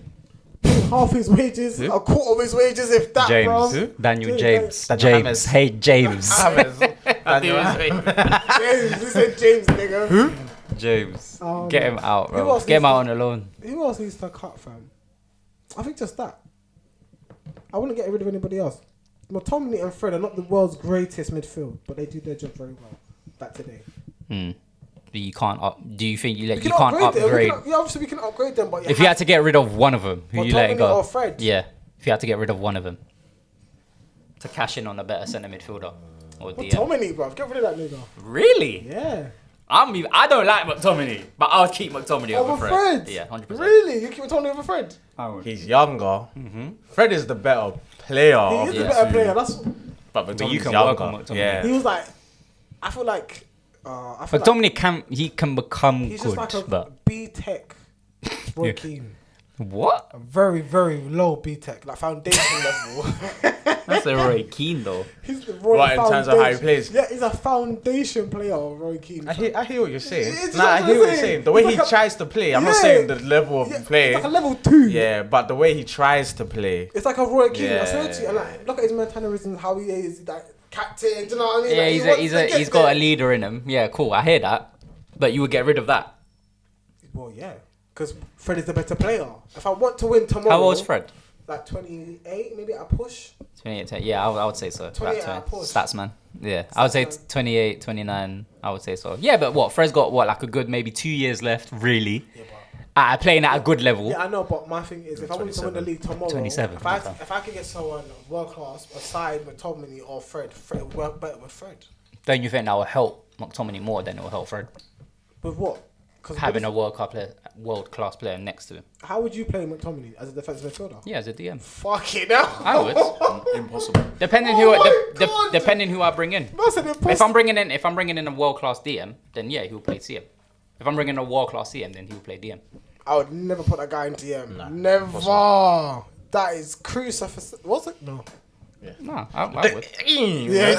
[SPEAKER 3] Pay half his wages,
[SPEAKER 1] Who?
[SPEAKER 3] a quarter of his wages, if that,
[SPEAKER 1] James.
[SPEAKER 3] bro.
[SPEAKER 1] Who? Daniel James.
[SPEAKER 2] Daniel
[SPEAKER 1] James.
[SPEAKER 2] James.
[SPEAKER 1] Hey, James.
[SPEAKER 3] James, we said James, nigga.
[SPEAKER 2] Who?
[SPEAKER 1] James.
[SPEAKER 3] Oh,
[SPEAKER 1] Get
[SPEAKER 3] no.
[SPEAKER 1] him out,
[SPEAKER 3] Who
[SPEAKER 1] bro.
[SPEAKER 3] else
[SPEAKER 1] Get him
[SPEAKER 3] needs
[SPEAKER 1] out
[SPEAKER 3] to-
[SPEAKER 1] on a loan.
[SPEAKER 3] Who else needs to cut, fam? I think just that. I wouldn't get rid of anybody else. McTominay and Fred are not the world's greatest midfield, but they do their job very well. That today.
[SPEAKER 1] But you can't up. Do you think you
[SPEAKER 3] We
[SPEAKER 1] can't
[SPEAKER 3] them. We
[SPEAKER 1] upgrade?
[SPEAKER 3] yeah, obviously we can upgrade them, but
[SPEAKER 1] If you had to get rid of one of them, who you letting
[SPEAKER 3] McTominay
[SPEAKER 1] go?
[SPEAKER 3] or Fred?
[SPEAKER 1] Yeah. If you had to get rid of one of them to cash in on a better centre midfielder or DM.
[SPEAKER 3] McTominay, bro. Get rid of that nigga.
[SPEAKER 1] Really?
[SPEAKER 3] Yeah.
[SPEAKER 1] I don't like McTominay, but I'll keep McTominay over
[SPEAKER 3] Over
[SPEAKER 1] Fred.
[SPEAKER 3] Fred?
[SPEAKER 1] Yeah, 100%.
[SPEAKER 3] Really? You keep McTominay over Fred?
[SPEAKER 2] He's younger. Fred is the better player.
[SPEAKER 3] He
[SPEAKER 2] of
[SPEAKER 3] is
[SPEAKER 2] the
[SPEAKER 3] a better
[SPEAKER 2] two.
[SPEAKER 3] player. That's.
[SPEAKER 2] But
[SPEAKER 1] you
[SPEAKER 2] McTominay's
[SPEAKER 1] can
[SPEAKER 2] younger.
[SPEAKER 1] work on McTominay.
[SPEAKER 2] Yeah.
[SPEAKER 3] He was like. I feel like.
[SPEAKER 1] McTominay can become
[SPEAKER 3] he's
[SPEAKER 1] good,
[SPEAKER 3] just like a
[SPEAKER 1] but
[SPEAKER 3] B Tech. Roy Keane.
[SPEAKER 1] what?
[SPEAKER 3] A very, very low B Tech, like foundation level.
[SPEAKER 1] That's a Roy Keane though.
[SPEAKER 3] He's the Roy
[SPEAKER 2] What, in terms of how he
[SPEAKER 3] foundation-
[SPEAKER 2] plays?
[SPEAKER 3] Yeah, he's a foundation player, Roy Keane.
[SPEAKER 2] I hear what you're saying.
[SPEAKER 3] It's
[SPEAKER 2] Nah,
[SPEAKER 3] what
[SPEAKER 2] I
[SPEAKER 3] I'm
[SPEAKER 2] hear what you're
[SPEAKER 3] saying.
[SPEAKER 2] saying. The way
[SPEAKER 3] He's
[SPEAKER 2] he
[SPEAKER 3] like a-
[SPEAKER 2] tries to play, I'm not
[SPEAKER 3] Yeah.
[SPEAKER 2] saying the level of
[SPEAKER 3] Yeah,
[SPEAKER 2] play.
[SPEAKER 3] It's like a level 2.
[SPEAKER 2] Yeah, but the way he tries to play.
[SPEAKER 3] It's like a Roy Keane. I
[SPEAKER 2] Yeah.
[SPEAKER 3] swear to you. And like, look at his mannerisms, how he is, like captain. Do you know what I mean?
[SPEAKER 1] Yeah,
[SPEAKER 3] Like,
[SPEAKER 1] he's
[SPEAKER 3] he wants to get
[SPEAKER 1] he's got a
[SPEAKER 3] there.
[SPEAKER 1] leader in him. Yeah, cool. I hear that, but you would get rid of that.
[SPEAKER 3] Well, yeah, because Fred is the better player. If I want to win tomorrow,
[SPEAKER 1] How old's Fred?
[SPEAKER 3] Like 28, maybe a push.
[SPEAKER 1] 28, yeah, I would say so.
[SPEAKER 3] 28 at a push.
[SPEAKER 1] Stats, man. Yeah, I would say 28, 29. I would say so. Yeah, but what? Fred's got what, like a good maybe 2 years left, really. Yeah, but playing at a good level.
[SPEAKER 3] Yeah, I know, but my thing is, if I want to win the league tomorrow,
[SPEAKER 1] 27.
[SPEAKER 3] If I can get someone world class aside McTominay or Fred would work better with Fred.
[SPEAKER 1] Don't you think that will help McTominay more than it will help Fred?
[SPEAKER 3] With what?
[SPEAKER 1] Having a world class player next to him.
[SPEAKER 3] How would you play McTominay as a defensive midfielder?
[SPEAKER 1] Yeah, as a DM.
[SPEAKER 3] Fuck it now.
[SPEAKER 1] I would.
[SPEAKER 2] Impossible.
[SPEAKER 1] Depending who I bring in. If I'm bringing in a world class DM, then yeah, he'll play CM. If I'm bringing a world class CM, then he'll play DM.
[SPEAKER 3] I would never put that guy in DM.
[SPEAKER 2] Nah,
[SPEAKER 3] never.
[SPEAKER 2] impossible.
[SPEAKER 3] That is crucial. Was it? No.
[SPEAKER 1] Yeah. No, I would.
[SPEAKER 3] Yeah.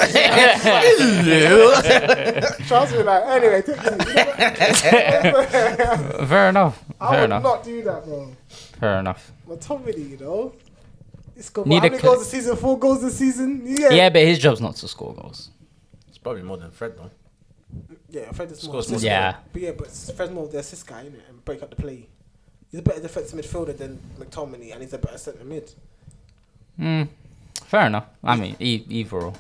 [SPEAKER 3] Trust me, like, anyway.
[SPEAKER 1] Fair enough.
[SPEAKER 3] I would not do that, bro.
[SPEAKER 1] Fair enough.
[SPEAKER 3] But Tommy, you know, it's got
[SPEAKER 1] Need
[SPEAKER 3] how many goals a season? 4 goals a season.
[SPEAKER 1] Yeah, but his job's not to score goals.
[SPEAKER 2] It's probably more than Fred, though.
[SPEAKER 3] Yeah, Fred is more.
[SPEAKER 2] Scores more.
[SPEAKER 1] Yeah.
[SPEAKER 3] But Fred's more of the assist guy, innit? And break up the play. He's a better defensive midfielder than McTominay, and he's a better centre mid.
[SPEAKER 1] Fair enough. I mean, either or.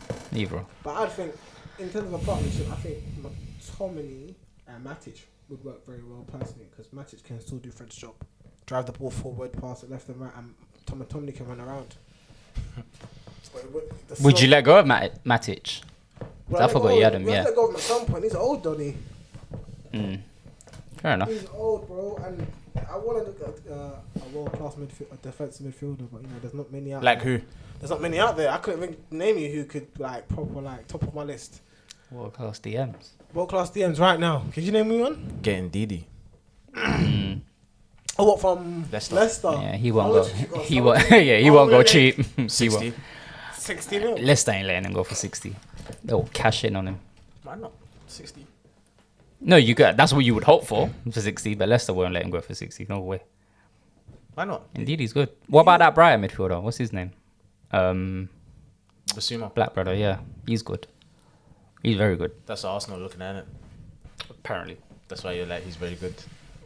[SPEAKER 3] But I think, in terms of a partnership, I think McTominay and Matic would work very well personally, because Matic can still do Fred's job. Drive the ball forward, pass it left and right, and McTominay can run around.
[SPEAKER 1] Would you let go of Matic?
[SPEAKER 3] Well,
[SPEAKER 1] I forgot you had him, yeah.
[SPEAKER 3] Let go of him at some point. He's old, Donny.
[SPEAKER 1] Fair enough.
[SPEAKER 3] He's old, bro, and I want to look at a world-class defensive midfielder, but you know, there's not many out
[SPEAKER 2] Like
[SPEAKER 3] there.
[SPEAKER 2] who?
[SPEAKER 3] There's not many out there. I couldn't even name you who could top of my list.
[SPEAKER 1] World class DMs.
[SPEAKER 3] World-class DMs right now. Could you name me one?
[SPEAKER 2] Getting Didi.
[SPEAKER 3] Oh, what, from
[SPEAKER 2] Leicester?
[SPEAKER 1] Yeah, he won't go. He won't. Yeah, he won't go cheap.
[SPEAKER 2] 60.
[SPEAKER 3] 60 mil.
[SPEAKER 1] Leicester ain't letting him go for 60. They'll cash in on him.
[SPEAKER 2] Why not? 60.
[SPEAKER 1] No, you got. That's what you would hope for 60, but Leicester won't let him go for 60. No way.
[SPEAKER 2] Why not?
[SPEAKER 1] Indeed, he's good. What about that Brighton midfielder? What's his name?
[SPEAKER 2] Basuma.
[SPEAKER 1] Black brother. Yeah, he's good. He's very good.
[SPEAKER 2] That's Arsenal looking at it.
[SPEAKER 1] Apparently.
[SPEAKER 2] That's why you're like, he's very good.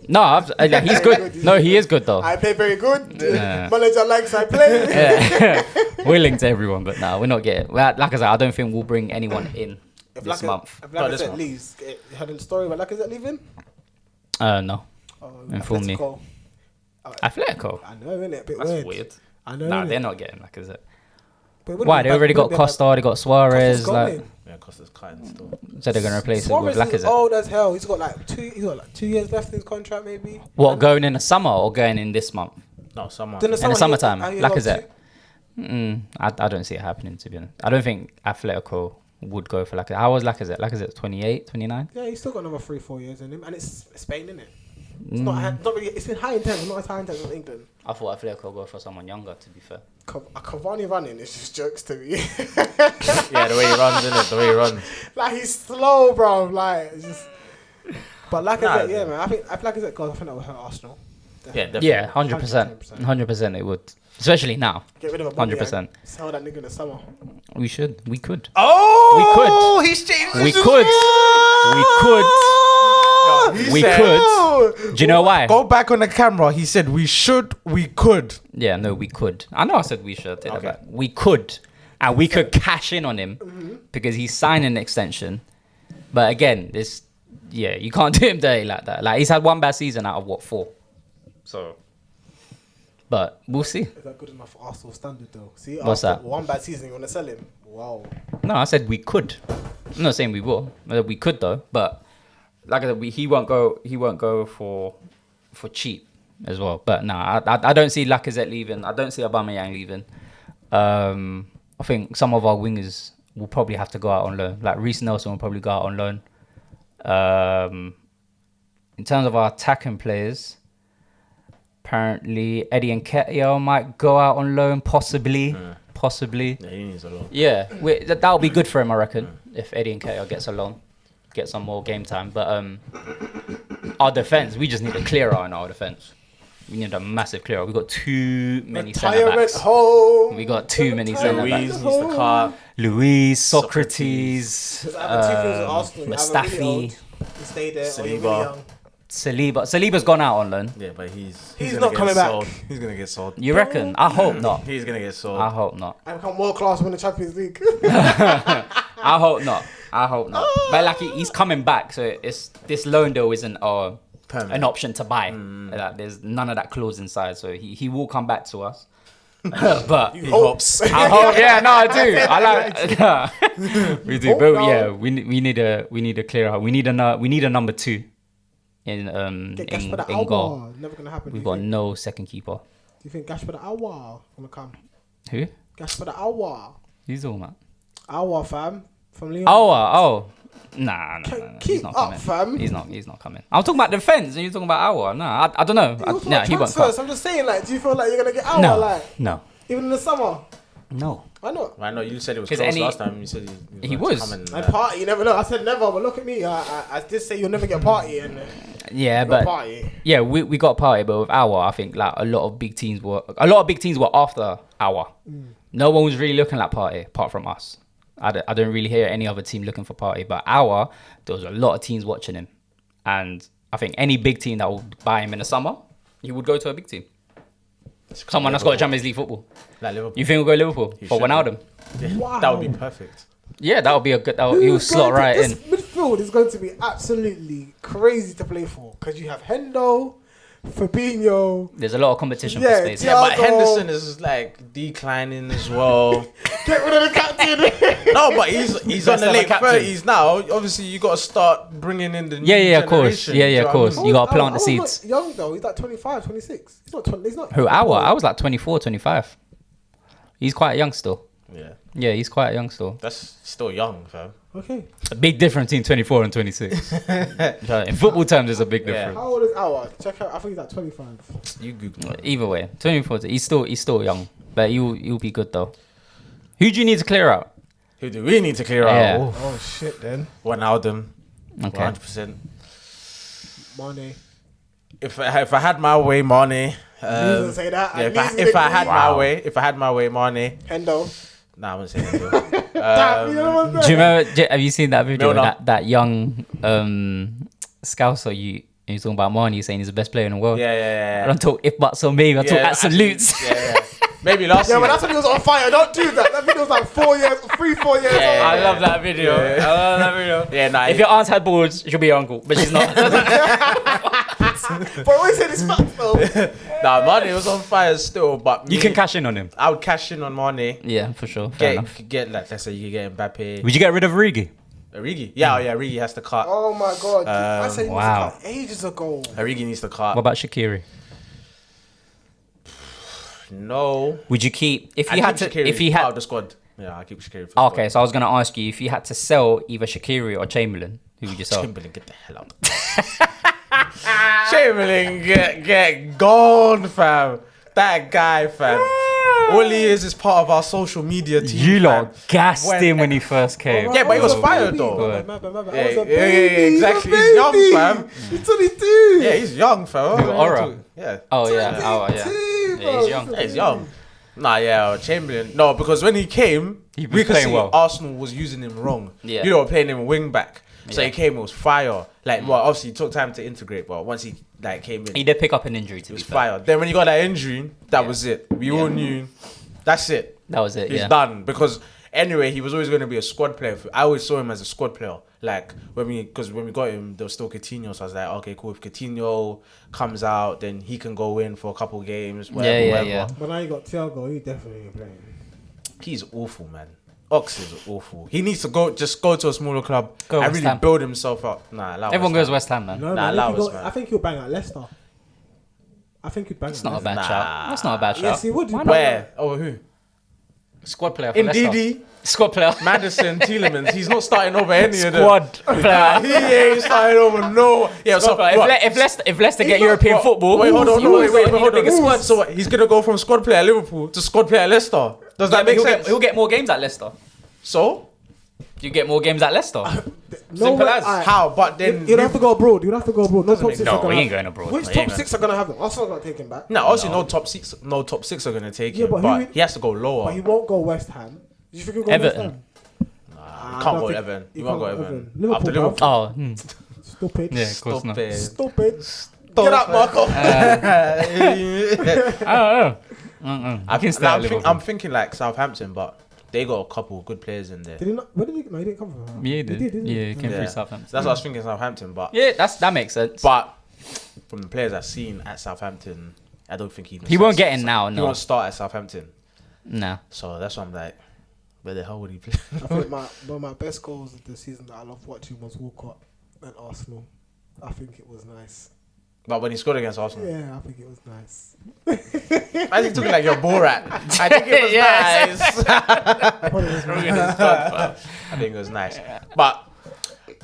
[SPEAKER 1] No, he's good. No, he is good though.
[SPEAKER 3] I play very good.
[SPEAKER 1] Yeah.
[SPEAKER 3] Manager likes I play.
[SPEAKER 1] Yeah. We're linked to everyone, but no, we're not getting. Like I said, I don't think we'll bring anyone in this month.
[SPEAKER 3] If Lacazette leaves, you heard the story about Lacazette leaving?
[SPEAKER 1] No. Inform me.
[SPEAKER 3] Atletico.
[SPEAKER 1] Atletico.
[SPEAKER 3] I know, innit? Bit
[SPEAKER 1] That's
[SPEAKER 3] weird.
[SPEAKER 1] weird.
[SPEAKER 3] I know.
[SPEAKER 1] Nah,
[SPEAKER 3] innit?
[SPEAKER 1] they're not getting Lacazette.
[SPEAKER 3] But it wouldn't
[SPEAKER 1] Why?
[SPEAKER 3] be
[SPEAKER 1] They already got
[SPEAKER 3] wouldn't be
[SPEAKER 1] Costa. They got Suarez.
[SPEAKER 3] Costa's
[SPEAKER 1] Like,
[SPEAKER 3] gone.
[SPEAKER 2] Yeah, Costa's cutting still.
[SPEAKER 1] so they're gonna replace it with
[SPEAKER 3] Suarez is
[SPEAKER 1] Lacazette.
[SPEAKER 3] old as hell. He's got like 2 years left in his contract, maybe.
[SPEAKER 1] What, going in the summer or going in this month?
[SPEAKER 2] No, someone.
[SPEAKER 3] In the
[SPEAKER 1] summertime,
[SPEAKER 3] he got
[SPEAKER 1] Lacazette. I don't see it happening, to be honest. I don't think Atletico would go for Lacazette. How was Lacazette? Lacazette's 28, 29?
[SPEAKER 3] Yeah, he's still got another 3-4 years in him, and it's Spain, isn't it? It's not really. It's in high intense, not as high intense as England.
[SPEAKER 1] I thought Atletico would go for someone younger, to be fair.
[SPEAKER 3] A Cavani running is just jokes to me.
[SPEAKER 2] Yeah, the way he runs, isn't it? The way he runs.
[SPEAKER 3] Like, he's slow, bro. Like, it's just. But Lacazette, yeah, man. I think if Lacazette goes, I think that will hurt Arsenal.
[SPEAKER 2] Yeah, definitely.
[SPEAKER 1] Yeah, 100%. 100% it would. Especially now.
[SPEAKER 3] Get rid of a
[SPEAKER 1] 100%.
[SPEAKER 3] Sell that nigga in the summer.
[SPEAKER 1] We should. We could.
[SPEAKER 2] Oh! He's changed.
[SPEAKER 1] We could. We could. Do you know why?
[SPEAKER 2] Go back on the camera. He said we should, we could.
[SPEAKER 1] Yeah, no, we could. I know I said we should. Take that
[SPEAKER 2] Okay.
[SPEAKER 1] back. We could. And we could cash in on him because he's signed an extension. But again, you can't do him dirty like that. Like, he's had one bad season out of what, 4? So, but we'll see.
[SPEAKER 3] Is that good enough for Arsenal standard though? See,
[SPEAKER 1] What's that?
[SPEAKER 3] One bad season, you want to sell him? Wow.
[SPEAKER 1] No, I said we could. I'm not saying we will. We could though. But like I said, he won't go for cheap as well. But no, I don't see Lacazette leaving. I don't see Aubameyang leaving. I think some of our wingers will probably have to go out on loan. Like Reece Nelson will probably go out on loan. In terms of our attacking players, apparently Eddie Nketiah might go out on loan, possibly.
[SPEAKER 2] Yeah, he needs a lot.
[SPEAKER 1] Yeah, that'll be good for him, I reckon, if Eddie Nketiah gets a loan, get some more game time. But our defense, we just need a clearer in our defense. We need a massive clearer. We've got too many centre backs. We got too many centre backs.
[SPEAKER 2] Louise needs to cut.
[SPEAKER 1] Louise, Socrates,
[SPEAKER 3] Mustafi.
[SPEAKER 1] Mustafi.
[SPEAKER 3] He stayed there. Or you're really
[SPEAKER 2] Saliba.
[SPEAKER 3] young.
[SPEAKER 1] Saliba's gone out on loan.
[SPEAKER 2] Yeah, but he's
[SPEAKER 3] not coming back.
[SPEAKER 2] sold. He's gonna get sold.
[SPEAKER 1] You reckon? I hope not.
[SPEAKER 2] He's gonna get sold.
[SPEAKER 1] I hope not.
[SPEAKER 3] And become world class, win the Champions League.
[SPEAKER 1] I hope not. But like he's coming back, so it's this loan deal isn't an option to buy. Like, there's none of that clause inside, so he will come back to us. But
[SPEAKER 2] He hopes.
[SPEAKER 1] I hope, yeah, no, I do. I like. We do, but yeah, we need a clear out. We need a number 2 in goal.
[SPEAKER 3] Never gonna happen.
[SPEAKER 1] We've got no second keeper.
[SPEAKER 3] Do you think Gash for the Awa gonna come?
[SPEAKER 1] Who?
[SPEAKER 3] Gash for the Awa.
[SPEAKER 1] Who's all that?
[SPEAKER 3] Awa fam from Leon.
[SPEAKER 1] Oh. Nah.
[SPEAKER 3] Keep
[SPEAKER 1] He's not
[SPEAKER 3] up,
[SPEAKER 1] coming.
[SPEAKER 3] fam.
[SPEAKER 1] He's not coming. I'm talking about defense, and you're talking about Awa. Nah, I don't know. He won't come.
[SPEAKER 3] I'm just saying, like, do you feel like you're gonna get Awa? Like,
[SPEAKER 1] No.
[SPEAKER 3] even in the summer?
[SPEAKER 1] No.
[SPEAKER 3] Why not?
[SPEAKER 2] I know you said it was close last time. You said
[SPEAKER 1] he was.
[SPEAKER 2] coming,
[SPEAKER 3] And party, you never know. I said never, but look at me. I did say you'll never get party, and
[SPEAKER 1] Yeah, but
[SPEAKER 3] party.
[SPEAKER 1] yeah, we got party, but with Awa, I think like a lot of big teams were after Awa. No one was really looking at party apart from us. I don't really hear any other team looking for party, but Awa, there was a lot of teams watching him, and I think any big team that would buy him in the summer, he would go to a big team. Someone that's got a Champions League football.
[SPEAKER 2] Like Liverpool.
[SPEAKER 1] You think we'll go Liverpool for Wijnaldum?
[SPEAKER 2] Yeah,
[SPEAKER 3] Wow.
[SPEAKER 2] that would be perfect.
[SPEAKER 1] Yeah, that would be a good. He will slot right in.
[SPEAKER 3] This midfield is going to be absolutely crazy to play for because you have Hendo, Fabinho.
[SPEAKER 1] There's a lot of competition
[SPEAKER 3] Yeah,
[SPEAKER 1] for space.
[SPEAKER 2] Yeah, but
[SPEAKER 3] Thiago.
[SPEAKER 2] Henderson is like declining as well.
[SPEAKER 3] Get rid of the captain.
[SPEAKER 2] No, but he's on the
[SPEAKER 1] ever
[SPEAKER 2] late
[SPEAKER 1] captain.
[SPEAKER 2] 30s now. Obviously, you got to start bringing in the new
[SPEAKER 1] Yeah, of course.
[SPEAKER 2] generation.
[SPEAKER 1] Yeah,
[SPEAKER 2] Do you
[SPEAKER 1] of
[SPEAKER 2] know
[SPEAKER 1] course.
[SPEAKER 2] what I mean?
[SPEAKER 1] You gotta plant the
[SPEAKER 3] Awa's
[SPEAKER 1] seeds.
[SPEAKER 3] not young though. He's like 25, 26. He's not 20. He's not.
[SPEAKER 1] Who, Awa? I was like 24, 25. He's quite young still.
[SPEAKER 2] Yeah,
[SPEAKER 1] Yeah, he's quite young still.
[SPEAKER 2] that's still young, fam.
[SPEAKER 3] Okay.
[SPEAKER 1] A big difference between 24 and 26. In football terms, there's a big
[SPEAKER 2] Yeah.
[SPEAKER 1] difference.
[SPEAKER 3] How old is Awa? Check out. I think he's like 25.
[SPEAKER 2] You Google it.
[SPEAKER 1] Either way, 24. He's still young, but you'll be good though. Who do you need to clear out?
[SPEAKER 2] Who do we need to clear
[SPEAKER 1] Yeah.
[SPEAKER 2] out?
[SPEAKER 3] Oh shit! Then
[SPEAKER 2] Wijnaldum,
[SPEAKER 1] Okay.
[SPEAKER 2] 100%.
[SPEAKER 3] Mane.
[SPEAKER 2] If I had my way, Mane.
[SPEAKER 3] Didn't say that.
[SPEAKER 2] Yeah,
[SPEAKER 3] At
[SPEAKER 2] if
[SPEAKER 3] least
[SPEAKER 2] I had
[SPEAKER 1] Wow.
[SPEAKER 2] my way, Mane.
[SPEAKER 3] Hendo.
[SPEAKER 2] Nah, I wouldn't say that.
[SPEAKER 3] Damn, you know what I'm
[SPEAKER 1] Do you
[SPEAKER 3] saying?
[SPEAKER 1] remember? Have you seen that video?
[SPEAKER 2] Milner.
[SPEAKER 1] That young Scouser you talking about Marnie saying he's the best player in the world.
[SPEAKER 2] Yeah.
[SPEAKER 1] I don't talk if buts or maybe. I talk absolutes.
[SPEAKER 2] Yeah. Maybe last
[SPEAKER 3] Yeah,
[SPEAKER 2] year.
[SPEAKER 3] but that's when he was on fire. Don't do that. That video was like 4 years, 4 years
[SPEAKER 2] Yeah,
[SPEAKER 3] old.
[SPEAKER 1] I love that video.
[SPEAKER 2] Yeah.
[SPEAKER 1] I love that video.
[SPEAKER 2] Yeah, nah.
[SPEAKER 1] If your aunt had boards, she'll be your uncle, but she's not.
[SPEAKER 3] But we said it's facts though.
[SPEAKER 2] Nah, Mane was on fire still, but
[SPEAKER 1] You can cash in on him.
[SPEAKER 2] I would cash in on Mane.
[SPEAKER 1] Yeah, for sure. Fair enough.
[SPEAKER 2] Get like, let's say you get Mbappe.
[SPEAKER 1] Would you get rid of Origi?
[SPEAKER 2] Origi? Yeah, Origi has to cut.
[SPEAKER 3] Oh my god. I said he
[SPEAKER 1] wow.
[SPEAKER 3] was ages ago.
[SPEAKER 2] Origi needs to cut.
[SPEAKER 1] What about Shaqiri?
[SPEAKER 2] No.
[SPEAKER 1] Would you keep if
[SPEAKER 2] I'd
[SPEAKER 1] you had
[SPEAKER 2] keep
[SPEAKER 1] to?
[SPEAKER 2] Shaqiri
[SPEAKER 1] If you
[SPEAKER 2] out
[SPEAKER 1] had
[SPEAKER 2] of the squad. Yeah, I'll keep Shaqiri for the
[SPEAKER 1] okay, so I was gonna ask you if you had to sell either Shaqiri or Chamberlain, who would you sell?
[SPEAKER 2] Chamberlain, get the hell out. Chamberlain, get gone, fam. That guy, fam. All he is part of our social media team.
[SPEAKER 1] You lot
[SPEAKER 2] fam.
[SPEAKER 1] gassed
[SPEAKER 2] When-
[SPEAKER 1] him when he first came.
[SPEAKER 2] Yeah, but he was
[SPEAKER 3] a
[SPEAKER 2] fired
[SPEAKER 3] baby.
[SPEAKER 2] though.
[SPEAKER 3] My bad.
[SPEAKER 2] Yeah,
[SPEAKER 3] I was a
[SPEAKER 2] yeah,
[SPEAKER 3] baby.
[SPEAKER 2] exactly.
[SPEAKER 3] He's a
[SPEAKER 2] He's young,
[SPEAKER 3] baby.
[SPEAKER 2] fam.
[SPEAKER 3] He's 22.
[SPEAKER 2] Yeah, he's young, fam.
[SPEAKER 1] Who, Aura?
[SPEAKER 2] Yeah.
[SPEAKER 1] Oh yeah, yeah.
[SPEAKER 3] 22,
[SPEAKER 1] Yeah, he's young.
[SPEAKER 2] Yeah, he's young. Nah, yeah, Chamberlain. No, because when he came,
[SPEAKER 1] He was
[SPEAKER 2] we could
[SPEAKER 1] playing
[SPEAKER 2] see
[SPEAKER 1] well.
[SPEAKER 2] Arsenal was using him wrong.
[SPEAKER 1] Yeah.
[SPEAKER 2] You know, playing him wing back. So
[SPEAKER 1] Yeah.
[SPEAKER 2] he came, it was fire. Like, well, obviously, it took time to integrate, but once he like came in,
[SPEAKER 1] He did pick up an injury to
[SPEAKER 2] it
[SPEAKER 1] be
[SPEAKER 2] was
[SPEAKER 1] fair.
[SPEAKER 2] fire. Then when he got that injury, that
[SPEAKER 1] Yeah.
[SPEAKER 2] was it. We all knew that's it.
[SPEAKER 1] That was it.
[SPEAKER 2] He's
[SPEAKER 1] Yeah.
[SPEAKER 2] done. Because anyway, he was always going to be a squad player. I always saw him as a squad player. Like, when we got him, there was still Coutinho. So I was like, okay, cool. If Coutinho comes out, then he can go in for a couple games, whatever.
[SPEAKER 1] Yeah.
[SPEAKER 3] But now you got Thiago, he definitely ain't playing.
[SPEAKER 2] He's awful, man. Ox is awful. He needs to go to a smaller club
[SPEAKER 1] Go
[SPEAKER 2] and
[SPEAKER 1] West
[SPEAKER 2] really
[SPEAKER 1] Ham.
[SPEAKER 2] build himself up. Nah, allow
[SPEAKER 1] Everyone
[SPEAKER 2] West
[SPEAKER 1] goes
[SPEAKER 2] Ham.
[SPEAKER 1] West Ham, man.
[SPEAKER 3] No,
[SPEAKER 2] Nah,
[SPEAKER 3] man,
[SPEAKER 2] allow
[SPEAKER 3] if he
[SPEAKER 2] us,
[SPEAKER 3] go-
[SPEAKER 2] man.
[SPEAKER 3] I think he'll bang at Leicester. I think he'd bang
[SPEAKER 1] That's
[SPEAKER 3] at
[SPEAKER 1] not a
[SPEAKER 3] Leicester.
[SPEAKER 1] bad shout. That's not a bad shout.
[SPEAKER 3] Yes, he would.
[SPEAKER 1] Why
[SPEAKER 3] He'd
[SPEAKER 1] not?
[SPEAKER 3] bang
[SPEAKER 2] Where? Oh, who?
[SPEAKER 1] Squad player for
[SPEAKER 2] In
[SPEAKER 1] Leicester.
[SPEAKER 2] DD,
[SPEAKER 1] Squad player.
[SPEAKER 2] Madison, Tielemans. He's not starting over any of them.
[SPEAKER 1] Squad player.
[SPEAKER 2] He ain't starting over no. Yeah, so
[SPEAKER 1] Squad player.
[SPEAKER 2] what?
[SPEAKER 1] If Leicester get
[SPEAKER 3] not-
[SPEAKER 1] European
[SPEAKER 2] What?
[SPEAKER 1] football,
[SPEAKER 2] Wait, hold on.
[SPEAKER 1] you
[SPEAKER 2] No,
[SPEAKER 1] always
[SPEAKER 2] wait,
[SPEAKER 1] need
[SPEAKER 2] hold
[SPEAKER 1] a bigger
[SPEAKER 2] on.
[SPEAKER 1] squad.
[SPEAKER 2] So what? He's gonna go from squad player at Liverpool to squad player at Leicester. Does that make
[SPEAKER 1] he'll
[SPEAKER 2] sense?
[SPEAKER 1] He'll get more games at Leicester.
[SPEAKER 2] So
[SPEAKER 1] You get more games at Leicester.
[SPEAKER 3] No
[SPEAKER 1] Simple
[SPEAKER 3] way-
[SPEAKER 1] as.
[SPEAKER 3] alright.
[SPEAKER 2] how? But then
[SPEAKER 3] You'd have to go abroad. You'd have to go abroad. No top six.
[SPEAKER 1] No,
[SPEAKER 3] are gonna
[SPEAKER 1] he ain't
[SPEAKER 3] have-
[SPEAKER 1] going abroad.
[SPEAKER 3] Which
[SPEAKER 1] He
[SPEAKER 3] top
[SPEAKER 1] ain't
[SPEAKER 3] six are gonna have him? Arsenal not taking back.
[SPEAKER 2] no, obviously no top six. No top six are gonna take
[SPEAKER 3] Yeah,
[SPEAKER 2] him.
[SPEAKER 3] but
[SPEAKER 2] But,
[SPEAKER 3] who-
[SPEAKER 2] he has to go lower.
[SPEAKER 3] But he won't go West Ham. Do you think he'll go
[SPEAKER 1] Everton.
[SPEAKER 3] West Ham?
[SPEAKER 2] He can't go Everton. He won't go Everton.
[SPEAKER 3] Liverpool,
[SPEAKER 2] After
[SPEAKER 3] bro.
[SPEAKER 2] Liverpool.
[SPEAKER 1] Oh,
[SPEAKER 3] Stupid.
[SPEAKER 1] Yeah, of course not.
[SPEAKER 3] Stupid. Get up, Marco.
[SPEAKER 1] I don't know.
[SPEAKER 2] I'm thinking like Southampton, but they got a couple of good players in there.
[SPEAKER 3] Did he not? Where did he? No, he didn't come from.
[SPEAKER 1] Yeah, he did.
[SPEAKER 3] didn't
[SPEAKER 1] He came through Southampton.
[SPEAKER 2] That's what I was thinking, Southampton. But
[SPEAKER 1] Yeah, that makes sense.
[SPEAKER 2] But from the players I've seen at Southampton, I don't think he
[SPEAKER 1] won't get in now.
[SPEAKER 2] He
[SPEAKER 1] No,
[SPEAKER 2] won't start at Southampton.
[SPEAKER 1] no.
[SPEAKER 2] So that's why I'm like, where the hell would he play?
[SPEAKER 3] I think one of my best goals of the season that I loved watching was Walcott and Arsenal. I think it was nice.
[SPEAKER 2] But when he scored against Arsenal,
[SPEAKER 3] Yeah, I think it was nice.
[SPEAKER 2] I think talking like you're Borat. I think it was nice. I think it was nice. But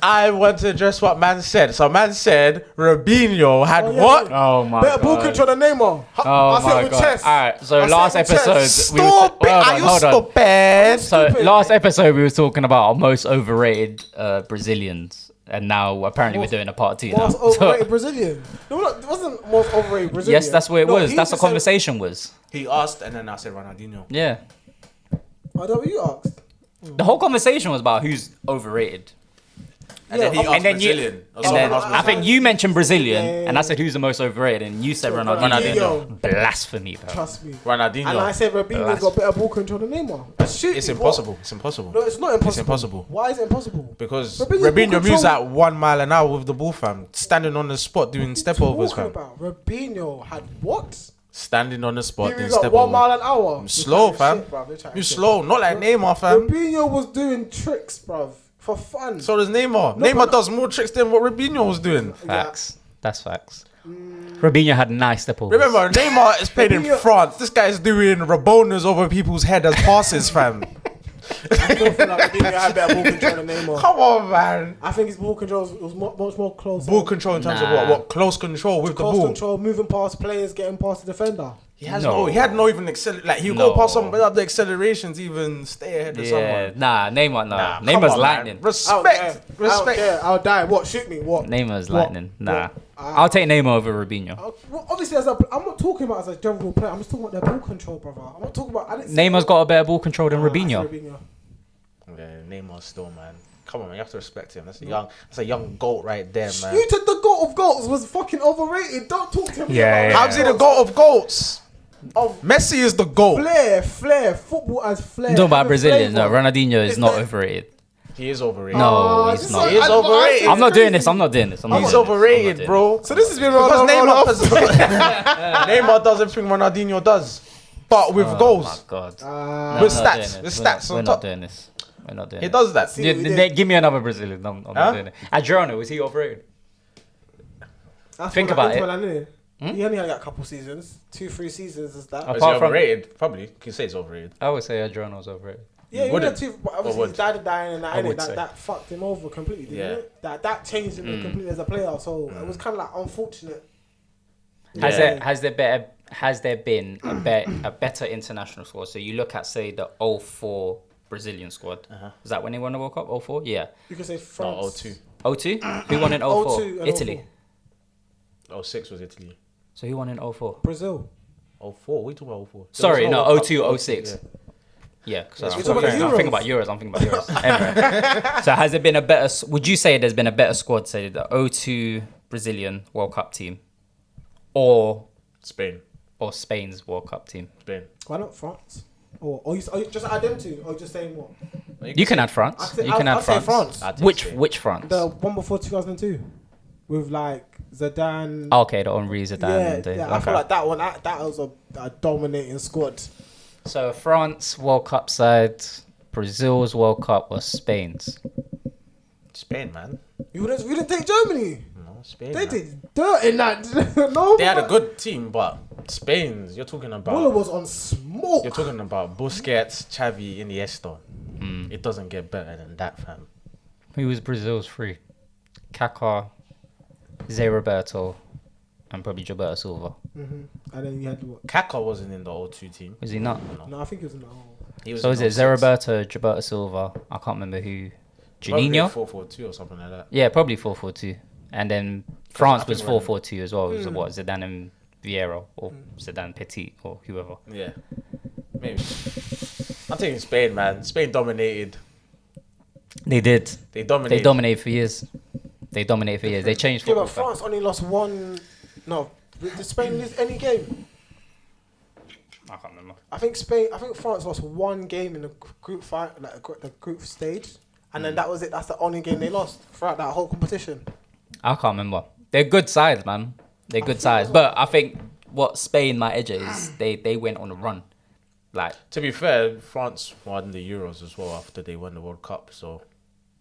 [SPEAKER 2] I want to address what man said. So man said Robinho had what?
[SPEAKER 1] Oh my
[SPEAKER 3] Better ball
[SPEAKER 1] god.
[SPEAKER 3] control than Neymar.
[SPEAKER 1] Oh
[SPEAKER 3] I said
[SPEAKER 1] my
[SPEAKER 3] with
[SPEAKER 1] god.
[SPEAKER 3] chest.
[SPEAKER 1] Alright, so
[SPEAKER 3] I
[SPEAKER 1] last
[SPEAKER 3] said with chest.
[SPEAKER 1] episode
[SPEAKER 2] Stop it! Are you stupid?
[SPEAKER 1] So
[SPEAKER 3] Stupid.
[SPEAKER 1] last episode we were talking about our most overrated Brazilians, and now apparently we're doing a part 2 now.
[SPEAKER 3] Most overrated Brazilian. No, it wasn't most overrated Brazilian.
[SPEAKER 1] Yes, that's what it was.
[SPEAKER 3] he
[SPEAKER 1] That's the
[SPEAKER 3] just said-
[SPEAKER 1] conversation was.
[SPEAKER 2] He asked, and then I said Ronaldinho.
[SPEAKER 1] Yeah.
[SPEAKER 3] I don't know what you asked.
[SPEAKER 1] The whole conversation was about who's overrated.
[SPEAKER 2] And then he asked
[SPEAKER 1] then you-
[SPEAKER 2] Brazilian. Or
[SPEAKER 1] And
[SPEAKER 2] someone
[SPEAKER 1] then
[SPEAKER 2] asked
[SPEAKER 1] I think you mentioned Brazilian,
[SPEAKER 3] Yeah.
[SPEAKER 1] and I said who's the most overrated, and you said Ronaldinho.
[SPEAKER 3] Ronaldinho.
[SPEAKER 1] Blasphemy, bro.
[SPEAKER 3] Trust me.
[SPEAKER 2] Ronaldinho.
[SPEAKER 3] And I said Robinho's got better ball control than Neymar. Shoot
[SPEAKER 2] It's
[SPEAKER 3] me,
[SPEAKER 2] impossible.
[SPEAKER 3] what?
[SPEAKER 2] It's impossible.
[SPEAKER 3] No, it's not impossible.
[SPEAKER 2] It's impossible.
[SPEAKER 3] Why is it impossible?
[SPEAKER 2] Because
[SPEAKER 3] Robinho's ball
[SPEAKER 2] Robinho moves
[SPEAKER 3] control-
[SPEAKER 2] at 1 mile an hour with the ball, fam. Standing on the spot doing step overs,
[SPEAKER 3] Talking
[SPEAKER 2] fam.
[SPEAKER 3] about Robinho had what?
[SPEAKER 2] Standing on the spot
[SPEAKER 3] He
[SPEAKER 2] doing
[SPEAKER 3] got
[SPEAKER 2] step
[SPEAKER 3] 1
[SPEAKER 2] overs.
[SPEAKER 3] mile an hour.
[SPEAKER 2] I'm slow,
[SPEAKER 3] They're
[SPEAKER 2] fam.
[SPEAKER 3] chatting shit, bruv. They're chatting
[SPEAKER 2] You
[SPEAKER 3] shit.
[SPEAKER 2] slow, not like Neymar, fam.
[SPEAKER 3] Robinho was doing tricks, bruv, for fun.
[SPEAKER 2] So does Neymar.
[SPEAKER 3] No,
[SPEAKER 2] Neymar
[SPEAKER 3] but-
[SPEAKER 2] does more tricks than what Robinho was doing.
[SPEAKER 1] Facts. That's facts. Robinho had nice step overs.
[SPEAKER 2] Remember, Neymar is playing in
[SPEAKER 3] Robinho-
[SPEAKER 2] France. This guy is doing Rabonas over people's head as passes, fam.
[SPEAKER 3] I don't feel like Robinho had better ball control than Neymar.
[SPEAKER 2] Come on, man.
[SPEAKER 3] I think his ball control was much more close.
[SPEAKER 2] Ball control in terms of what?
[SPEAKER 1] Nah.
[SPEAKER 2] What? Close control with the
[SPEAKER 3] Close
[SPEAKER 2] ball.
[SPEAKER 3] control, moving past players, getting past the defender.
[SPEAKER 2] He has
[SPEAKER 1] No.
[SPEAKER 2] no. He had no even like he'll
[SPEAKER 1] No.
[SPEAKER 2] go past someone without the accelerations, even stay ahead of
[SPEAKER 1] Yeah,
[SPEAKER 2] someone.
[SPEAKER 1] nah, Neymar,
[SPEAKER 2] Nah,
[SPEAKER 1] nah.
[SPEAKER 2] come
[SPEAKER 1] Neymar's
[SPEAKER 2] on, man.
[SPEAKER 1] lightning.
[SPEAKER 3] I don't
[SPEAKER 2] Respect,
[SPEAKER 3] care. I don't
[SPEAKER 2] respect.
[SPEAKER 3] care. I'll die. What? Shoot me. What?
[SPEAKER 1] Neymar's
[SPEAKER 3] What?
[SPEAKER 1] lightning. Nah.
[SPEAKER 3] What?
[SPEAKER 1] I'll take Neymar over Robinho.
[SPEAKER 3] Well, obviously, I'm not talking about as a general player. I'm just talking about their ball control, brother. I'm not talking about. I didn't say-
[SPEAKER 1] Neymar's got a better ball control than
[SPEAKER 3] I said
[SPEAKER 1] Robinho.
[SPEAKER 2] Yeah, Neymar still, man. Come on, man. You have to respect him. That's a young goat right there, man.
[SPEAKER 3] You took the goat of goats was fucking overrated. Don't talk to me.
[SPEAKER 1] Yeah,
[SPEAKER 3] about
[SPEAKER 1] yeah.
[SPEAKER 2] How's he the goat of goats?
[SPEAKER 3] Of
[SPEAKER 2] Messi is the goat.
[SPEAKER 3] flair, football as flair.
[SPEAKER 1] I'm talking about
[SPEAKER 3] having
[SPEAKER 1] Brazilian. No,
[SPEAKER 3] flavour.
[SPEAKER 1] Ronaldinho is
[SPEAKER 3] It's
[SPEAKER 1] not
[SPEAKER 3] that-
[SPEAKER 1] overrated.
[SPEAKER 2] He is overrated.
[SPEAKER 1] No,
[SPEAKER 3] it's
[SPEAKER 1] he's
[SPEAKER 3] just
[SPEAKER 1] not.
[SPEAKER 2] He is overrated.
[SPEAKER 1] I'm not doing this. I'm not doing this. I'm not
[SPEAKER 2] He's
[SPEAKER 1] doing this. I'm not
[SPEAKER 2] overrated,
[SPEAKER 1] doing
[SPEAKER 2] bro.
[SPEAKER 3] So this has been
[SPEAKER 2] Because
[SPEAKER 3] Ronaldo.
[SPEAKER 2] Neymar does everything Ronaldinho does, but with
[SPEAKER 1] this. Oh my
[SPEAKER 2] goals.
[SPEAKER 1] god.
[SPEAKER 2] With
[SPEAKER 1] I'm not
[SPEAKER 2] stats,
[SPEAKER 1] doing
[SPEAKER 2] with
[SPEAKER 1] this.
[SPEAKER 2] stats
[SPEAKER 1] We're
[SPEAKER 2] on
[SPEAKER 1] not
[SPEAKER 2] top.
[SPEAKER 1] doing this. We're not doing
[SPEAKER 2] He
[SPEAKER 1] this.
[SPEAKER 2] does that.
[SPEAKER 3] See what we did.
[SPEAKER 1] Give me another Brazilian. I'm
[SPEAKER 2] Huh?
[SPEAKER 1] not doing it. Adriano, is he overrated? Think about it.
[SPEAKER 3] He only had a couple seasons, 2-3 seasons is that.
[SPEAKER 2] Is he
[SPEAKER 1] Apart from-
[SPEAKER 2] overrated? Probably. You can say it's overrated.
[SPEAKER 1] I would say Adriano's overrated.
[SPEAKER 3] Yeah, he
[SPEAKER 2] wouldn't.
[SPEAKER 3] had two, but obviously
[SPEAKER 2] Or
[SPEAKER 3] his dad dying and that,
[SPEAKER 1] I
[SPEAKER 3] innit?
[SPEAKER 1] would say.
[SPEAKER 3] That fucked him over completely, didn't
[SPEAKER 2] Yeah.
[SPEAKER 3] it? That changed him completely as a player. So it was kind of like unfortunate.
[SPEAKER 1] Has there been a better international squad? So you look at, say, the 04 Brazilian squad. Is that when they won the World Cup? 04? Yeah.
[SPEAKER 3] You could say
[SPEAKER 2] No,
[SPEAKER 3] France.
[SPEAKER 2] 02.
[SPEAKER 1] 02? Who won in 04?
[SPEAKER 3] 02 and
[SPEAKER 1] Italy.
[SPEAKER 2] 06 was Italy.
[SPEAKER 1] So who won in 04?
[SPEAKER 3] Brazil.
[SPEAKER 2] 04? What are you talking about 04?
[SPEAKER 1] Sorry, no,
[SPEAKER 2] World Cup.
[SPEAKER 1] 02, 06. Yeah, because
[SPEAKER 3] You're talking about
[SPEAKER 1] I'm thinking about Euros. Anyway. So has there been a better? Would you say there's been a better squad, say the 02 Brazilian World Cup team, or
[SPEAKER 2] Spain.
[SPEAKER 1] Spain's World Cup team?
[SPEAKER 2] Spain.
[SPEAKER 3] Why not France? Or you just add them two, or just saying what?
[SPEAKER 1] You can add France.
[SPEAKER 3] I'd say-
[SPEAKER 1] You can
[SPEAKER 3] I'd
[SPEAKER 1] add
[SPEAKER 3] say
[SPEAKER 1] France.
[SPEAKER 3] France.
[SPEAKER 2] I'd take
[SPEAKER 1] Which
[SPEAKER 2] Spain.
[SPEAKER 1] France?
[SPEAKER 3] The one before 2002, with like Zidane.
[SPEAKER 1] Okay, the Henri Zidane.
[SPEAKER 3] I feel like that one. That was a dominating squad.
[SPEAKER 1] So France World Cup side, Brazil's World Cup was Spain's.
[SPEAKER 2] Spain, man.
[SPEAKER 3] You didn't take Germany.
[SPEAKER 2] No, Spain.
[SPEAKER 3] They
[SPEAKER 2] man.
[SPEAKER 3] did dirt in that. No,
[SPEAKER 2] They had a good team, but Spain's. You're talking
[SPEAKER 3] Muller
[SPEAKER 2] about.
[SPEAKER 3] was on smoke.
[SPEAKER 2] You're talking about Busquets, Xavi, Iniesta. It doesn't get better than that, fam.
[SPEAKER 1] Who was Brazil's three? Kaká, Zé Roberto, and probably Gilberto Silva.
[SPEAKER 3] And then you had what?
[SPEAKER 2] Kaká wasn't in the 02 team.
[SPEAKER 1] Was he not?
[SPEAKER 3] No, I think it was in the whole.
[SPEAKER 2] He was
[SPEAKER 1] So
[SPEAKER 2] in
[SPEAKER 1] is it
[SPEAKER 2] 06.
[SPEAKER 1] Zé Roberto, Gilberto Silva? I can't remember who.
[SPEAKER 2] Probably
[SPEAKER 1] Juninho?
[SPEAKER 2] 4-4-2 or something like that.
[SPEAKER 1] Yeah, probably 4-4-2. And then France
[SPEAKER 2] I
[SPEAKER 1] was
[SPEAKER 2] think when-
[SPEAKER 1] 4-4-2 as well. It was what, Zidane and Vieira or Zidane Petit or whoever.
[SPEAKER 2] Yeah. Maybe. I'm taking Spain, man. Spain dominated.
[SPEAKER 1] They did.
[SPEAKER 2] They dominated.
[SPEAKER 1] They dominated for years. They dominated for years. They changed
[SPEAKER 3] Yeah,
[SPEAKER 1] football.
[SPEAKER 3] but France only lost one. No, did Spain lose any game?
[SPEAKER 1] I can't remember.
[SPEAKER 3] I think France lost one game in the group fight, like the group stage, and then that was it. That's the only game they lost throughout that whole competition.
[SPEAKER 1] I can't remember. They're good sides, man. They're good sides. But I think what Spain might edge it is they went on a run. Like,
[SPEAKER 2] to be fair, France won the Euros as well after they won the World Cup. So